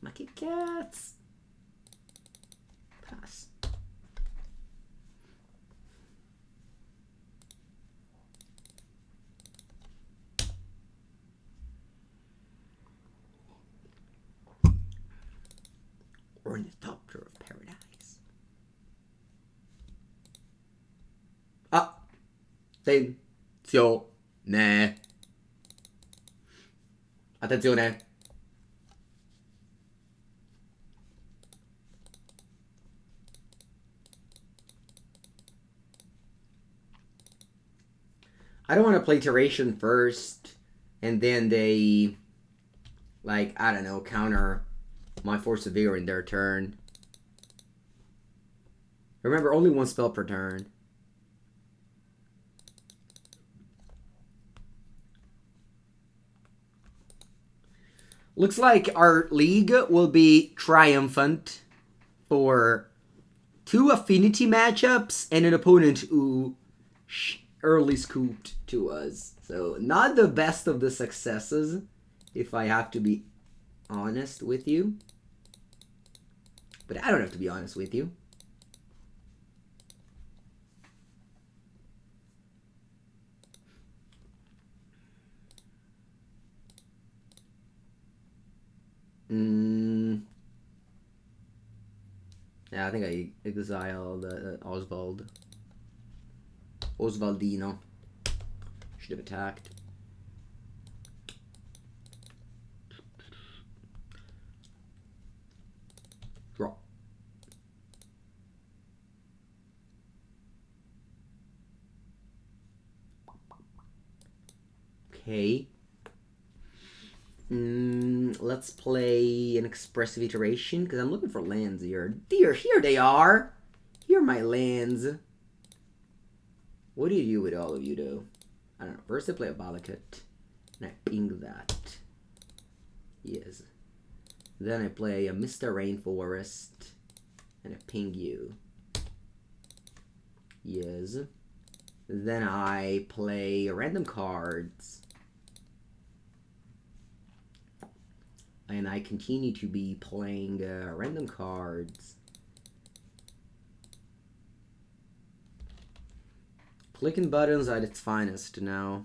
Ma che cats? Pass. We're in the Doctor of Paradise. Ah! Attenzione! Attenzione! I don't want to play Iteration first, and then they, like, I don't know, counter my Force of Vigor in their turn. Remember, only one spell per turn. Looks like our league will be triumphant for 2 affinity matchups and an opponent who early scooped to us. So not the best of the successes, if I have to be honest with you. But I don't have to be honest with you. Yeah, I think I exiled Oswald. Oswaldino. Should have attacked. Draw. Okay. Let's play an Expressive Iteration, because I'm looking for lands here. Here they are! Here are my lands. What do you do with all of you, though? I don't know. First I play a Valakut, and I ping that. Yes. Then I play a Misty Rainforest, and I ping you. Yes. Then I play random cards. And I continue to be playing random cards. Clicking buttons at its finest now.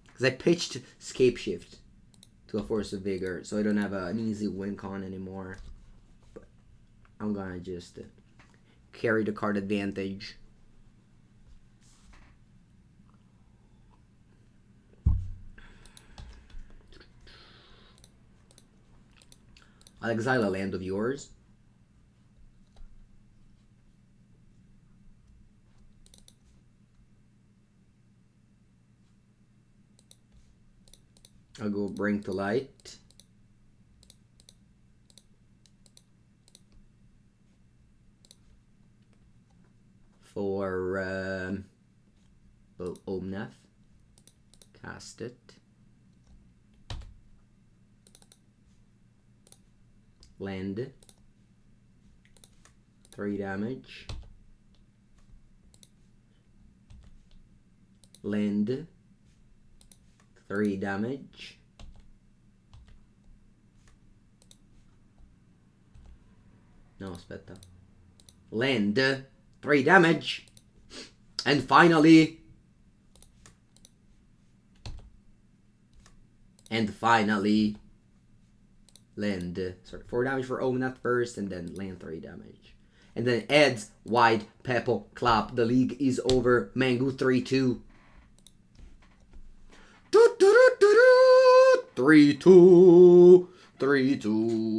Because I pitched Scapeshift to a Force of Vigor, so I don't have an easy win con anymore. But I'm gonna just carry the card advantage. I'll exile a land of yours. I'll go Bring to Light. For Omnath. Cast it. Land. 3 damage. Land. 3 damage. No, aspetta. Land. 3 damage. And finally... land. Sorry, 4 damage for Omnath first, and then land 3 damage. And then adds Wide Pebble Clap. The league is over. Mango 3-2. 3-2. 3-2. 3-2.